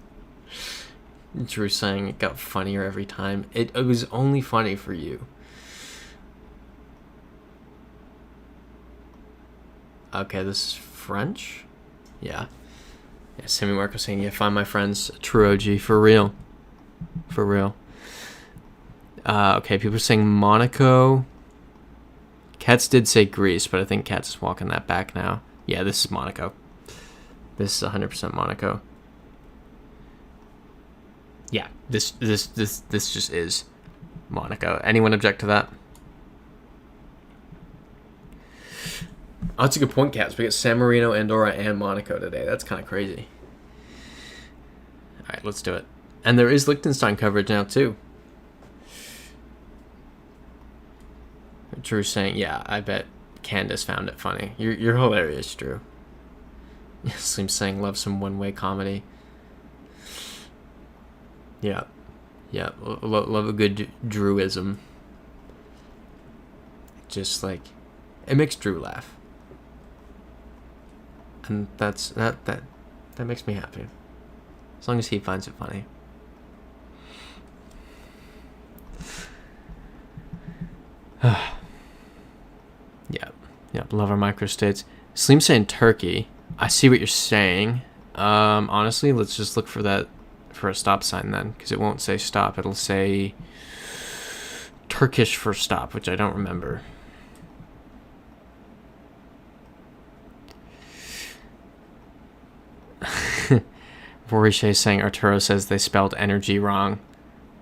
Drew saying it got funnier every time. It was only funny for you. Okay, this is French? Yeah. Yeah, Sammy Marco saying, yeah, Find My Friends, true OG, for real. For real. Okay, people are saying Monaco. Cats did say Greece, but I think Cats is walking that back now. Yeah, this is Monaco. This is 100% Monaco. Yeah, this just is Monaco. Anyone object to that? Oh, that's a good point, Cats. We got San Marino, Andorra, and Monaco today. That's kind of crazy. All right, let's do it. And there is Liechtenstein coverage now, too. Drew saying, yeah, I bet Candace found it funny. You're hilarious, Drew. Slim saying, love some one-way comedy. Yeah. Yeah, love a good Drewism. Just like, it makes Drew laugh. And that makes me happy. As long as he finds it funny. Yep, love our microstates. Slim saying Turkey. I see what you're saying. Honestly, let's just look for that for a stop sign then, because it won't say stop. It'll say Turkish for stop, which I don't remember. Vorishe saying Arturo says they spelled energy wrong.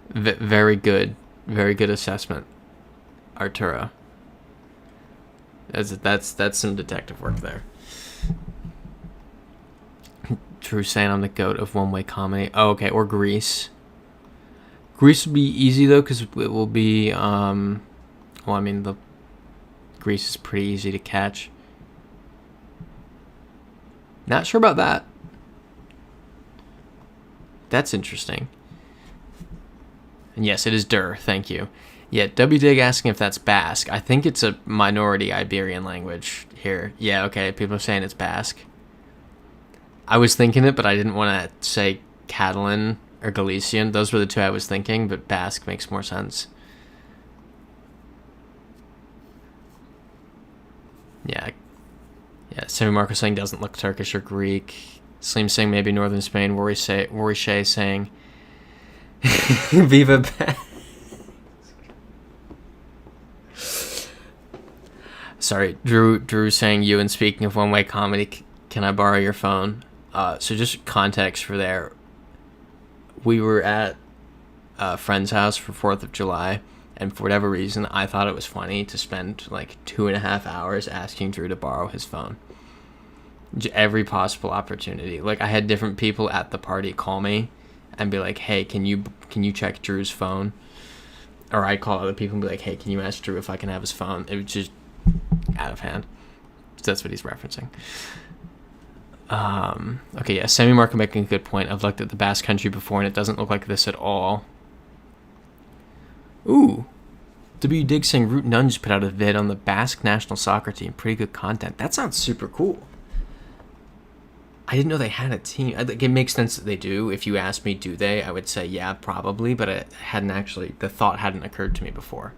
Very good assessment, Arturo. That's some detective work there. Drew saying I'm the goat of one-way comedy. Oh, okay, or Greece. Greece would be easy though, because it will be well, I mean, the Greece is pretty easy to catch. Not sure about that. That's interesting. And yes, it is Der. Thank you. Yeah, W Dig asking if that's Basque. I think it's a minority Iberian language here. Yeah, okay. People are saying it's Basque. I was thinking it, but I didn't want to say Catalan or Galician. Those were the two I was thinking, but Basque makes more sense. Yeah. Yeah, Sammy Marco saying doesn't look Turkish or Greek. Slim saying maybe northern Spain. Vorishe saying Viva Basque. Sorry, Drew saying you, and speaking of one-way comedy, can I borrow your phone? So just context for there. We were at a friend's house for 4th of July, and for whatever reason, I thought it was funny to spend like 2.5 hours asking Drew to borrow his phone. Every possible opportunity. Like, I had different people at the party call me and be like, hey, can you check Drew's phone? Or I'd call other people and be like, hey, can you ask Drew if I can have his phone? It was just out of hand. So that's what he's referencing. Okay, yeah, Sammy Marco making a good point. I've looked at the Basque Country before and it doesn't look like this at all. Ooh. W. Dig saying Root Nunge put out a vid on the Basque national soccer team. Pretty good content. That sounds super cool. I didn't know they had a team. It makes sense that they do. If you asked me, do they? I would say, yeah, probably. But it hadn't actually, the thought hadn't occurred to me before.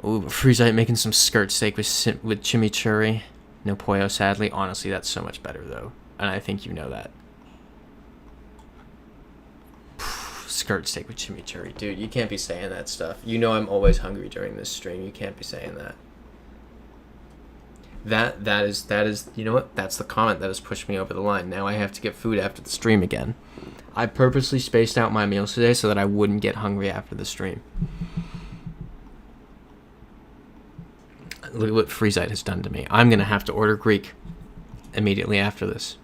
Ooh, Freezite making some skirt steak with chimichurri. No pollo, sadly. Honestly, that's so much better, though. And I think you know that. Skirt steak with chimichurri. Dude, you can't be saying that stuff. You know I'm always hungry during this stream. You can't be saying that. That is you know what? That's the comment that has pushed me over the line. Now I have to get food after the stream again. I purposely spaced out my meals today so that I wouldn't get hungry after the stream. Look at what Freezite has done to me. I'm gonna have to order Greek immediately after this.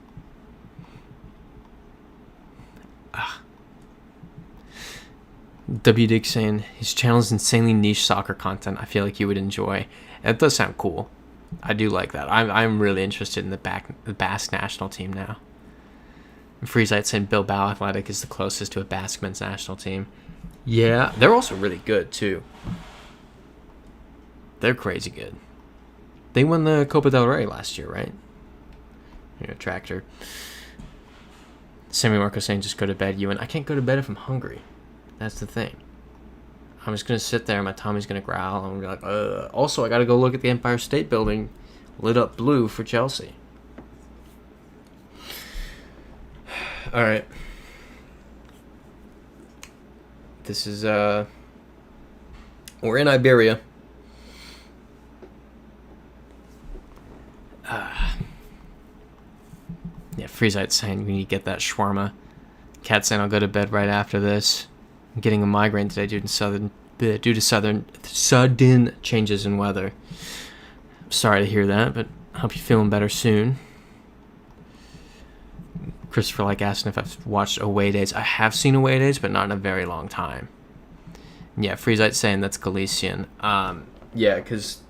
W Dick saying his channel is insanely niche soccer content. I feel like you would enjoy. That does sound cool. I do like that. I'm really interested in the Basque national team now. Freezite saying Bilbao Athletic is the closest to a Basque men's national team. Yeah, they're also really good too. They're crazy good. They won the Copa del Rey last year, right? Here, tractor. Sammy Marco saying just go to bed. Ewan, I can't go to bed if I'm hungry. That's the thing. I'm just going to sit there and my tummy's going to growl. I'm going to be like, ugh. Also, I got to go look at the Empire State Building lit up blue for Chelsea. All right. This is, we're in Iberia. Yeah, Freezite saying we need to get that shawarma. Cat saying I'll go to bed right after this. I'm getting a migraine today due to sudden changes in weather. I'm sorry to hear that, but I hope you're feeling better soon. Christopher asking if I've watched Away Days. I have seen Away Days, but not in a very long time. Yeah, Freezite saying that's Galician. Yeah, because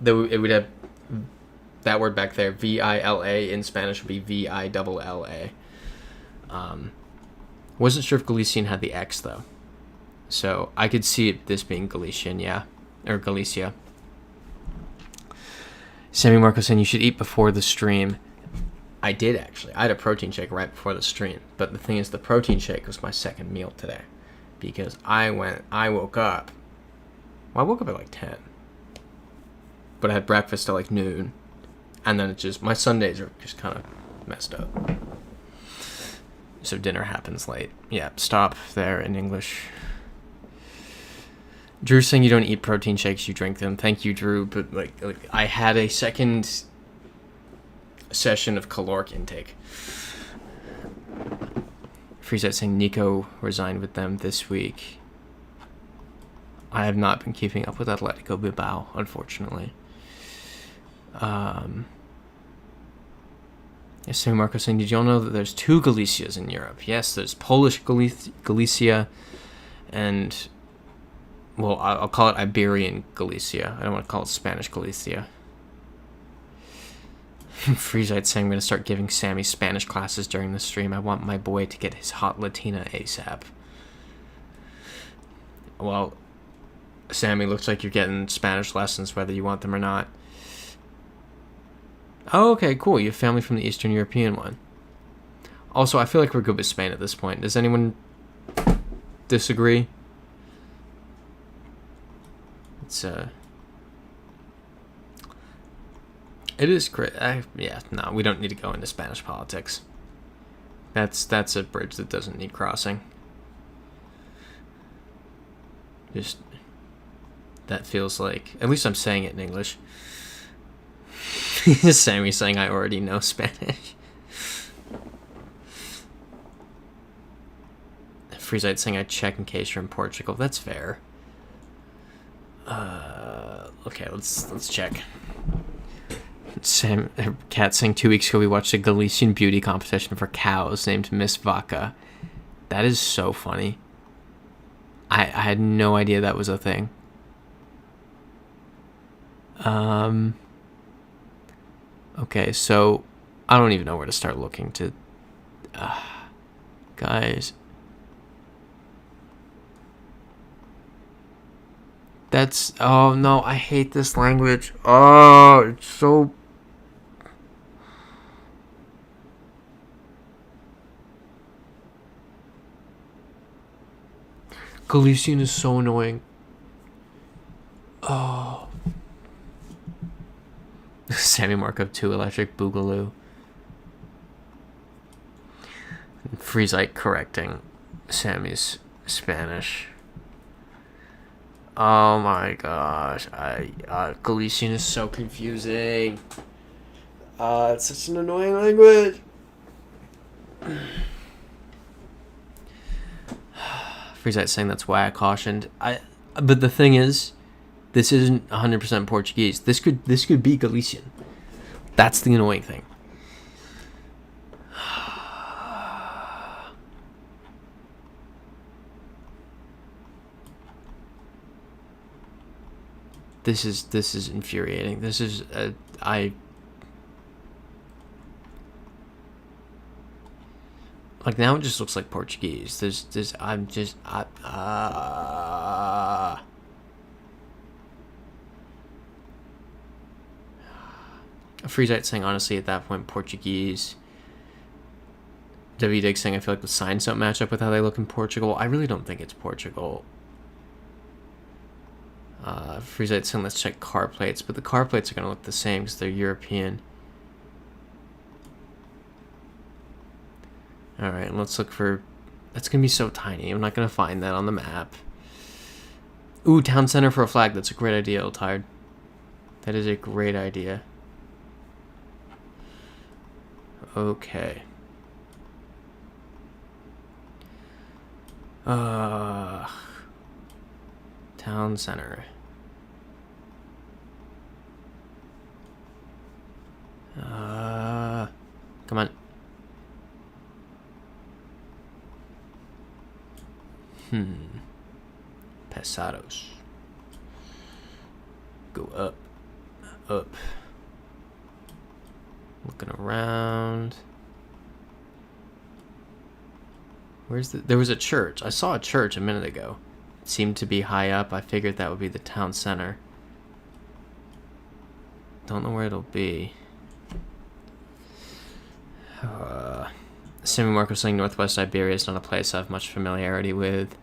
it would have that word back there, V-I-L-A. In Spanish would be V-I-double-L-A. Wasn't sure if Galician had the X, though. So I could see this being Galician, yeah. Or Galicia. Sammy Marco saying you should eat before the stream. I did, actually. I had a protein shake right before the stream. But the thing is, the protein shake was my second meal today. Because I woke up. Well, I woke up at 10. But I had breakfast at noon. And then my Sundays are just kind of messed up. So dinner happens late. Yeah, stop there in English. Drew saying you don't eat protein shakes, you drink them. Thank you, Drew. But I had a second session of caloric intake. Freezette saying Nico resigned with them this week. I have not been keeping up with Atletico Bilbao, unfortunately. Yes, Sammy Marco saying, did y'all know that there's two Galicias in Europe? Yes, there's Polish Galicia and, well, I'll call it Iberian Galicia. I don't want to call it Spanish Galicia. Freezite saying I'm going to start giving Sammy Spanish classes during the stream. I want my boy to get his hot Latina ASAP. Well, Sammy, looks like you're getting Spanish lessons whether you want them or not. Oh, okay, cool. You have family from the Eastern European one. Also, I feel like we're good with Spain at this point. Does anyone disagree? It is great. Yeah, no, we don't need to go into Spanish politics. That's a bridge that doesn't need crossing. Just, that feels like, at least I'm saying it in English. Sammy saying I already know Spanish. Freezite saying I check in case you're in Portugal. That's fair. Okay, let's check. Cat saying 2 weeks ago we watched a Galician beauty competition for cows named Miss Vaca. That is so funny. I had no idea that was a thing. Okay, so I don't even know where to start looking to... guys. That's... Oh, no, I hate this language. Oh, it's so... Galician is so annoying. Oh... Sammy Markup 2 Electric Boogaloo. Freezite correcting Sammy's Spanish. Oh my gosh, Galician is so confusing. It's such an annoying language. Freezite saying that's why I cautioned. But the thing is, this isn't 100% Portuguese. This could be Galician. That's the annoying thing. This is infuriating. This is like, now it just looks like Portuguese. Freezite saying, honestly, at that point, Portuguese. W Dig saying, I feel like the signs don't match up with how they look in Portugal. I really don't think it's Portugal. Freezite saying, let's check car plates, but the car plates are going to look the same because they're European. Alright, let's look for... That's going to be so tiny. I'm not going to find that on the map. Ooh, town center for a flag. That's a great idea, Oldtired. That is a great idea. Okay. Town center. Come on. Pesados. Go up. Up. Looking around. Where's the... There was a church. I saw a church a minute ago. It seemed to be high up. I figured that would be the town center. Don't know where it'll be. Sammy Marco saying Northwest Iberia is not a place I have much familiarity with.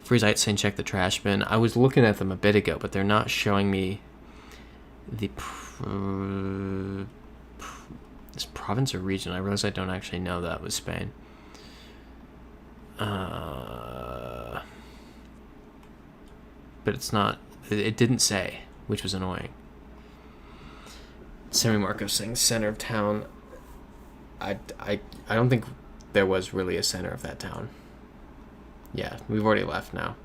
Freezite saying check the trash bin. I was looking at them a bit ago, but they're not showing me the this province or region. I realize I don't actually know that was Spain. But it's not. It didn't say, which was annoying. Sammy Marco saying center of town. I don't think there was really a center of that town. Yeah, we've already left now.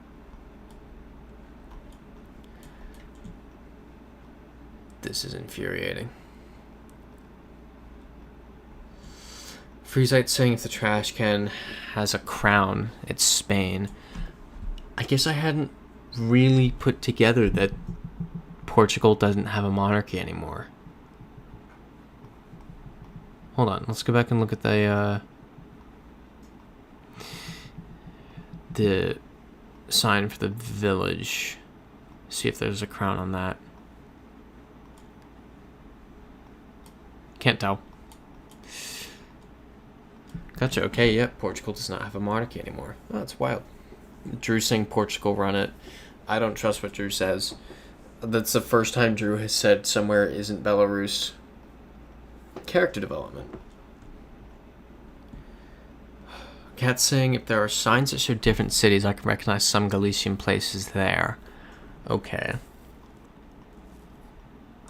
This is infuriating. Freezite saying if the trash can has a crown, it's Spain. I guess I hadn't really put together that Portugal doesn't have a monarchy anymore. Hold on, let's go back and look at the sign for the village. See if there's a crown on that. Can't tell. Gotcha, okay, yep, Portugal does not have a monarchy anymore. Oh, that's wild. Drew saying Portugal run it. I don't trust what Drew says. That's the first time Drew has said somewhere isn't Belarus. Character development. Cat's saying if there are signs that show different cities, I can recognize some Galician places there. Okay.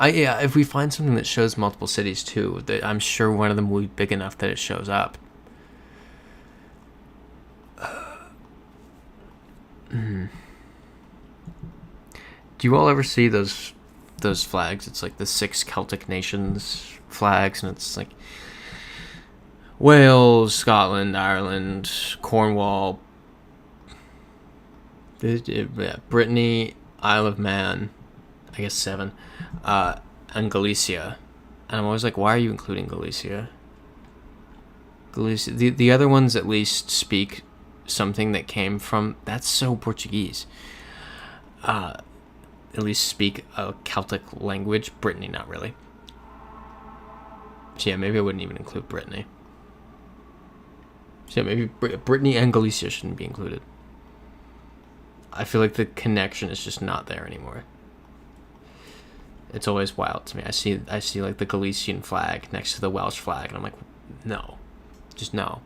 Yeah, if we find something that shows multiple cities too, I'm sure one of them will be big enough that it shows up. Do you all ever see those flags? It's like the 6 Celtic nations flags, and it's like Wales, Scotland, Ireland, Cornwall, Brittany, Isle of Man, I guess 7, and Galicia. And I'm always like, why are you including Galicia? Galicia. The other ones at least speak something that came from... That's so Portuguese. At least speak a Celtic language. Brittany, not really. So yeah, maybe I wouldn't even include Brittany. So yeah, maybe Brittany and Galicia shouldn't be included. I feel like the connection is just not there anymore. It's always wild to me. I see like the Galician flag next to the Welsh flag, and I'm like, no, just no.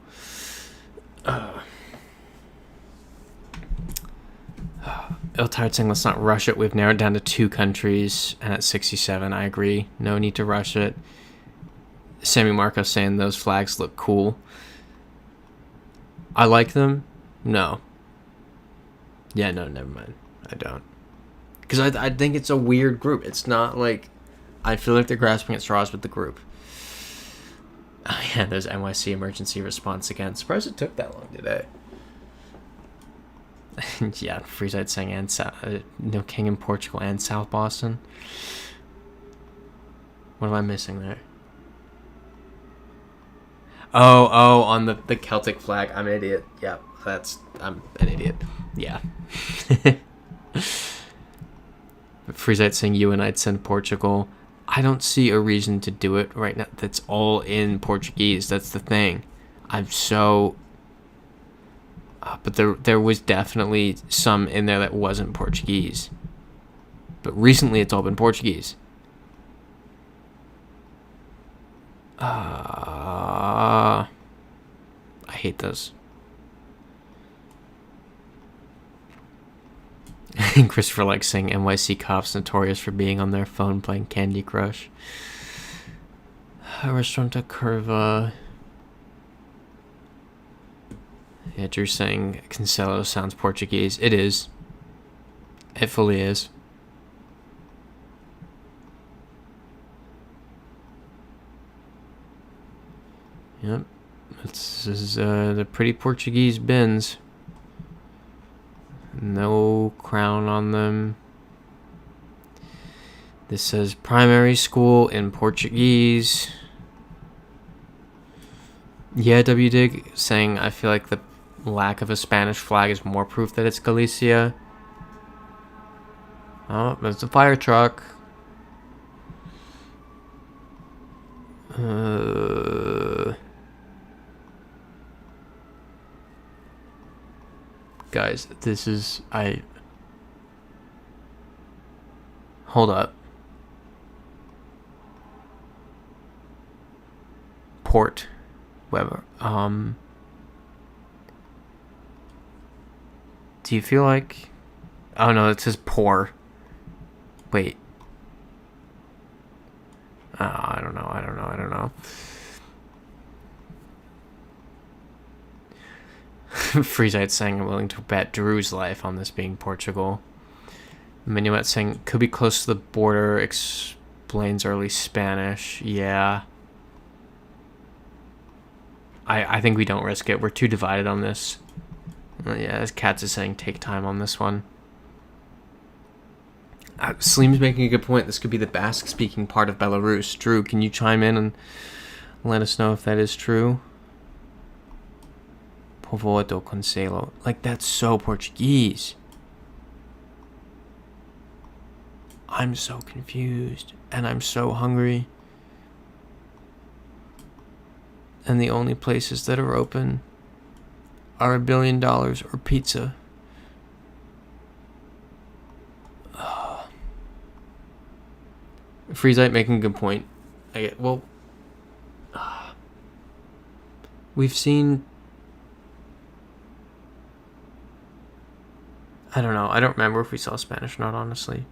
Tired saying let's not rush it. We've narrowed down to 2 countries, and at 67, I agree. No need to rush it. Sammy Marco saying those flags look cool. I like them. No. Yeah, no, never mind. I don't. Because I think it's a weird group. It's not like... I feel like they're grasping at straws with the group. Oh, yeah, there's NYC emergency response again. Surprised it took that long today. Yeah, Freeside saying and no King in Portugal and South Boston. What am I missing there? Oh, on the Celtic flag. I'm an idiot. Yeah, I'm an idiot. Yeah. Freeside saying you and I'd send Portugal. I don't see a reason to do it right now. That's all in Portuguese. That's the thing. I'm so... but there was definitely some in there that wasn't Portuguese. But recently it's all been Portuguese. I hate those. Christopher likes saying NYC cops notorious for being on their phone playing Candy Crush. Restaurant Curva. Yeah, Drew saying Cancelo sounds Portuguese. It is. It fully is. Yep. This is the pretty Portuguese bins. No crown on them. This says primary school in Portuguese. Yeah, WDig saying I feel like the lack of a Spanish flag is more proof that it's Galicia. Oh, there's a fire truck. Guys, this is... Hold up. Port. Weber. Do you feel like... Oh no, it says poor. Wait. I don't know. Freeside saying I'm willing to bet Drew's life on this being Portugal. Minuet saying could be close to the border, explains early Spanish. Yeah. I think we don't risk it. We're too divided on this. Yeah, as Katz is saying, take time on this one. Sleem's making a good point. This could be the Basque-speaking part of Belarus. Drew, can you chime in and let us know if that is true? Povoa do Conselho. Like, that's so Portuguese. I'm so confused. And I'm so hungry. And the only places that are open are $1 billion or pizza. Freesite making a good point. We've seen... I don't know. I don't remember if we saw Spanish or not, honestly.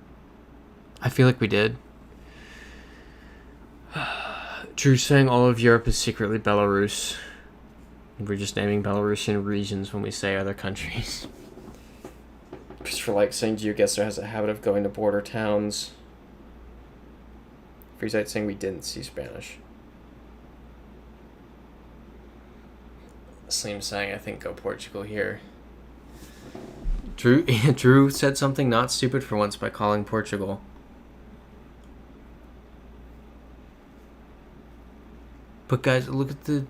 I feel like we did. Drew saying all of Europe is secretly Belarus. We're just naming Belarusian regions when we say other countries. Christopher like saying GeoGuessr has a habit of going to border towns. Freesite saying we didn't see Spanish. Sleem saying I think go Portugal here. Drew said something not stupid for once by calling Portugal. But guys, look at the...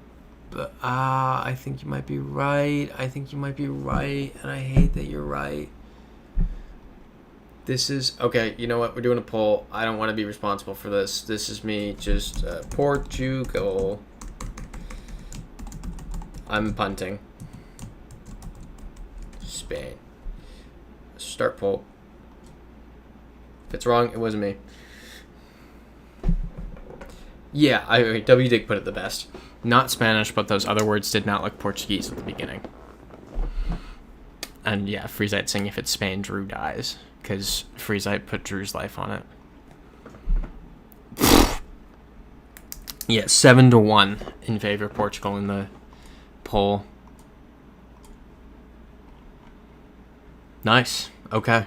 I think you might be right. And I hate that you're right. This is... Okay, you know what? We're doing a poll. I don't want to be responsible for this. This is me just... Portugal. I'm punting. Spain. Start poll. If it's wrong, it wasn't me. Yeah, WDig put it the best. Not Spanish, but those other words did not look Portuguese at the beginning. And yeah, Freezite saying if it's Spain, Drew dies. Because Freezite put Drew's life on it. Yeah, 7-1 in favor of Portugal in the poll. Nice. Okay.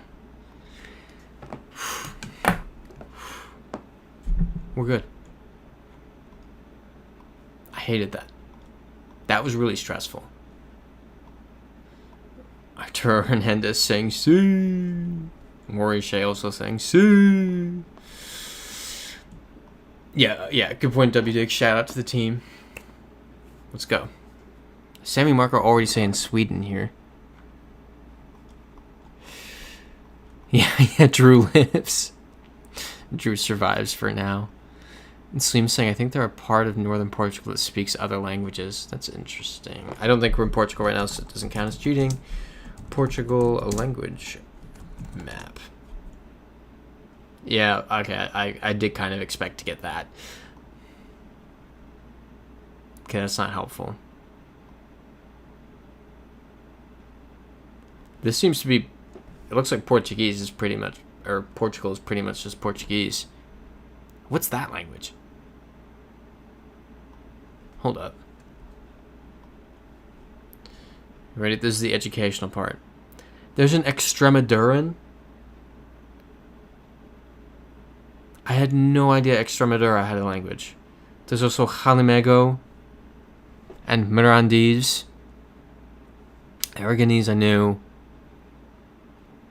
We're good. I hated that. That was really stressful. Arturo Hernandez saying "see." Maury Shea also saying "see." Yeah, good point, W Dig. Shout out to the team. Let's go. Sammy Marco already saying Sweden here. Yeah, Drew lives. Drew survives for now. And Slim saying, I think they're a part of northern Portugal that speaks other languages. That's interesting. I don't think we're in Portugal right now, so it doesn't count as cheating. Portugal, a language map. Yeah, okay, I did kind of expect to get that. Okay, that's not helpful. This seems to be... It looks like Portuguese is pretty much... Or Portugal is pretty much just Portuguese. What's that language? Hold up. Ready? This is the educational part. There's an Extremaduran. I had no idea Extremadura had a language. There's also Jalimego and Mirandese. Aragonese I knew.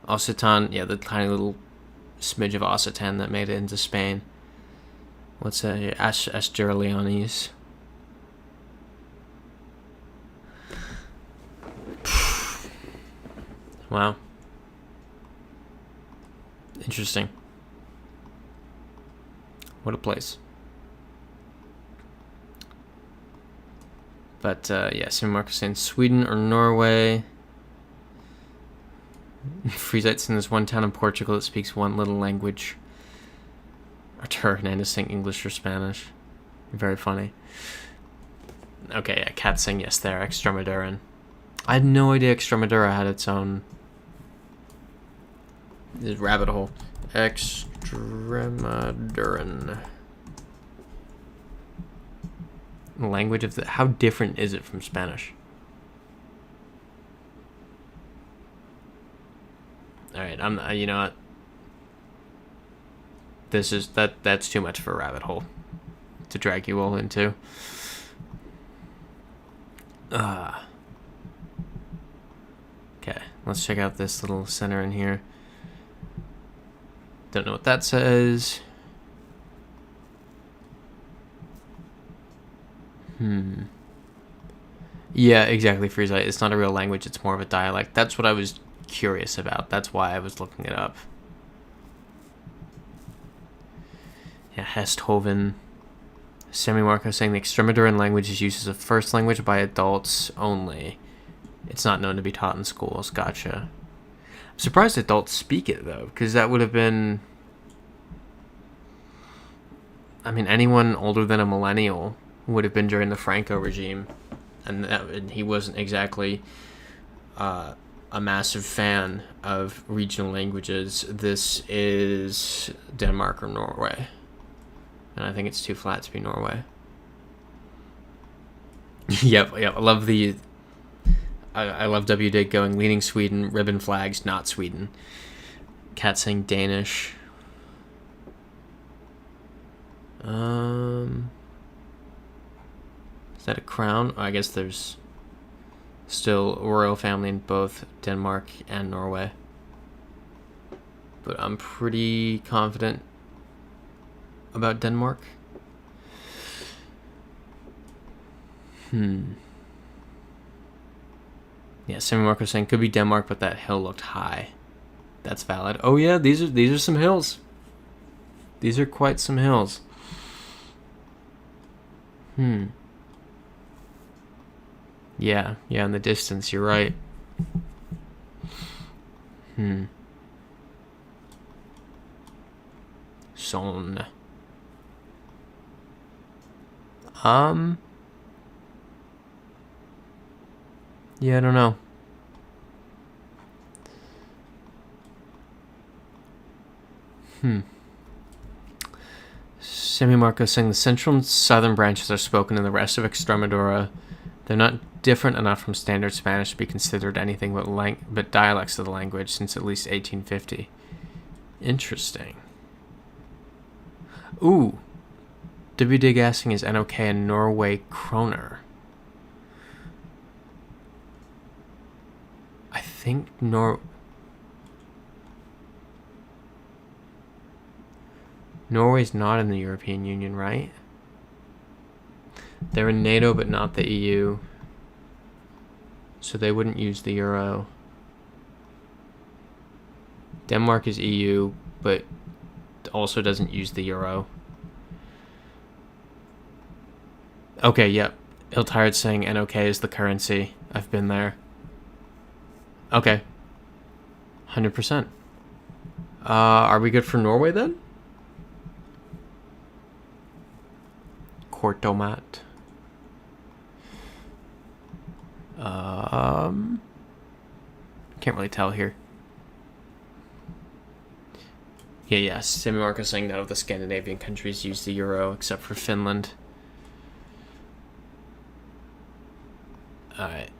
Occitan, yeah, the tiny little smidge of Occitan that made it into Spain. What's that? Asturleonese. Wow. Interesting. What a place. But, yeah, Sim Marcus saying Sweden or Norway. Freezite's in this one town in Portugal that speaks one little language. Arturo Hernandez saying English or Spanish. Very funny. Okay, yeah, Cat saying yes there, Extremaduran. I had no idea Extremadura had its own rabbit hole. Extremaduran. Language of the... How different is it from Spanish? Alright, you know what? This is... That's too much for a rabbit hole to drag you all into. Okay, let's check out this little center in here. Don't know what that says. Yeah, exactly, Freezite. It's not a real language, it's more of a dialect. That's what I was curious about. That's why I was looking it up. Yeah, Hesthoven. Semi-Marco saying the Extremaduran language is used as a first language by adults only. It's not known to be taught in schools. Gotcha. I'm surprised adults speak it, though, because that would have been... I mean, anyone older than a millennial would have been during the Franco regime, and he wasn't exactly a massive fan of regional languages. This is Denmark or Norway, and I think it's too flat to be Norway. Yep, I love the... I love WDig going leaning Sweden, ribbon flags, not Sweden. Cat saying Danish. Is that a crown? I guess there's still a royal family in both Denmark and Norway. But I'm pretty confident about Denmark. Yeah, Sammy Marco saying could be Denmark, but that hill looked high. That's valid. Oh yeah, these are some hills. These are quite some hills. Yeah, in the distance, you're right. Son. Yeah, I don't know. Sammy Marco saying the central and southern branches are spoken in the rest of Extremadura. They're not different enough from standard Spanish to be considered anything but dialects of the language since at least 1850. Interesting. Ooh. WDig asking is NOK in Norway kroner. I think Norway's not in the European Union, right? They're in NATO, but not the EU. So they wouldn't use the euro. Denmark is EU, but also doesn't use the euro. Okay, yep. Iltired's saying NOK is the currency. I've been there. Okay. 100%. Are we good for Norway then? Kortomat. Can't really tell here. Yeah. Sammy Marco saying none of the Scandinavian countries use the euro except for Finland. Alright.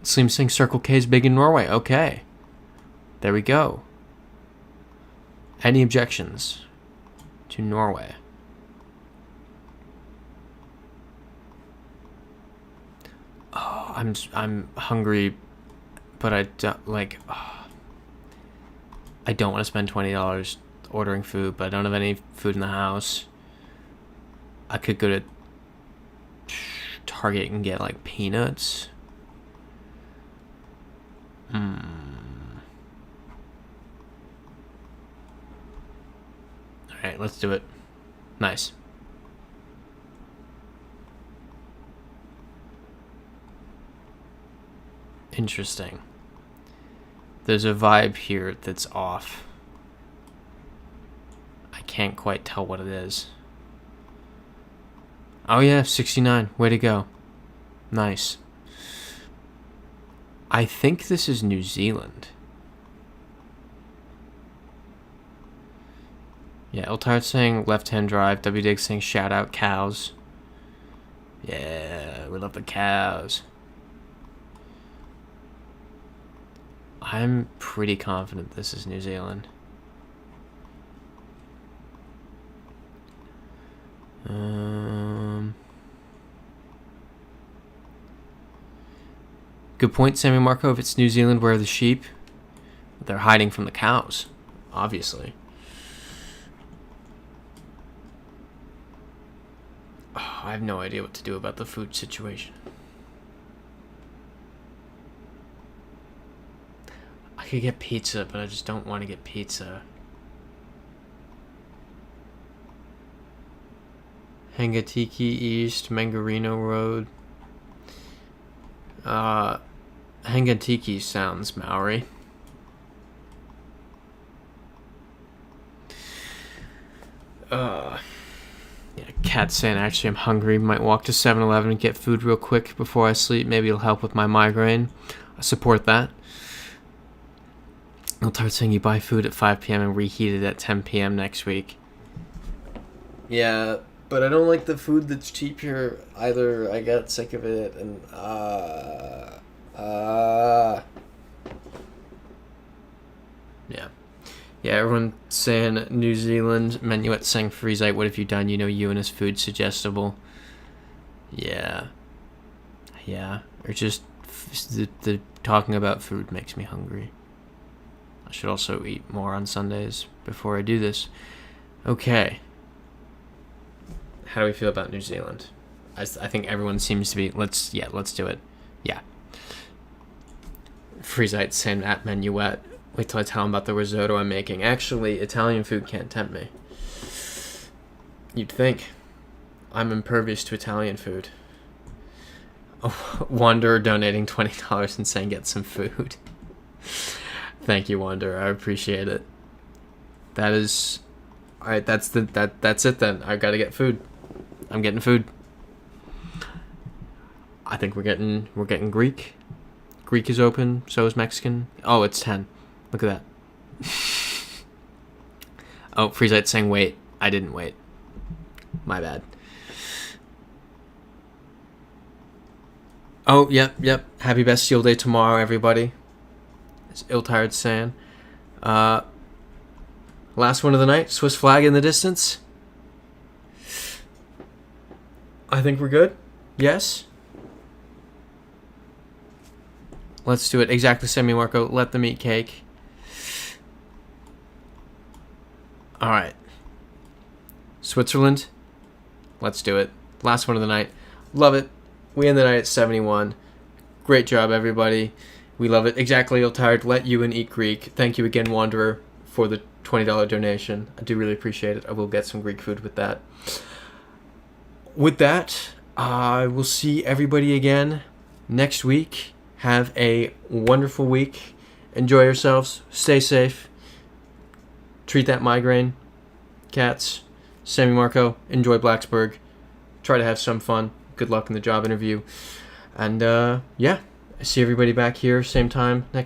Slim saying Circle K is big in Norway. Okay. There we go. Any objections to Norway? Oh, I'm hungry, but I don't like. Oh, I don't want to spend $20 ordering food, but I don't have any food in the house. I could go to Target and get like peanuts. Alright, let's do it. Nice. Interesting. There's a vibe here that's off. I can't quite tell what it is. Oh yeah, 69. Way to go. Nice. I think this is New Zealand. Yeah, Iltard saying left-hand drive. WDig saying shout out cows. Yeah, we love the cows. I'm pretty confident this is New Zealand. Good point, Sammy Marco. If it's New Zealand, where are the sheep? They're hiding from the cows, obviously. Oh, I have no idea what to do about the food situation. I could get pizza, but I just don't want to get pizza. Hangatiki East, Mangarino Road. Hangatiki sounds Maori. Yeah, Cat's saying actually I'm hungry. Might walk to 7-Eleven and get food real quick before I sleep. Maybe it'll help with my migraine. I support that. Iltard saying you buy food at 5 p.m. and reheat it at 10 p.m. next week. Yeah, but I don't like the food that's cheap here either. I got sick of it and Yeah, everyone saying New Zealand. Menuet saying Freezite, what have you done? You know you and his food suggestible. Yeah. Or just the talking about food makes me hungry. I should also eat more on Sundays before I do this. Okay. How do we feel about New Zealand? I think everyone seems to be. Let's do it. Yeah. Freezite saying at Menuet. Wait till I tell him about the risotto I'm making. Actually, Italian food can't tempt me. You'd think. I'm impervious to Italian food. Oh, Wanderer donating $20 and saying get some food. Thank you, Wanderer. I appreciate it. That is... Alright, that's it then. I gotta get food. I'm getting food. I think we're getting Greek. Greek is open, so is Mexican. Oh, it's 10. Look at that. Oh, Freezite saying wait. I didn't wait. My bad. Oh, yep. Happy Bastille Day tomorrow, everybody. As Ill-Tired saying. Last one of the night. Swiss flag in the distance. I think we're good. Yes. Let's do it. Exactly, Sammy Marco. Let them eat cake. All right. Switzerland. Let's do it. Last one of the night. Love it. We end the night at 71. Great job, everybody. We love it. Exactly, Ill-Tired. Let Ewan eat Greek. Thank you again, Wanderer, for the $20 donation. I do really appreciate it. I will get some Greek food with that. With that, I will see everybody again next week. Have a wonderful week. Enjoy yourselves. Stay safe. Treat that migraine. Cats. Sammy Marco. Enjoy Blacksburg. Try to have some fun. Good luck in the job interview. And yeah, I see everybody back here same time next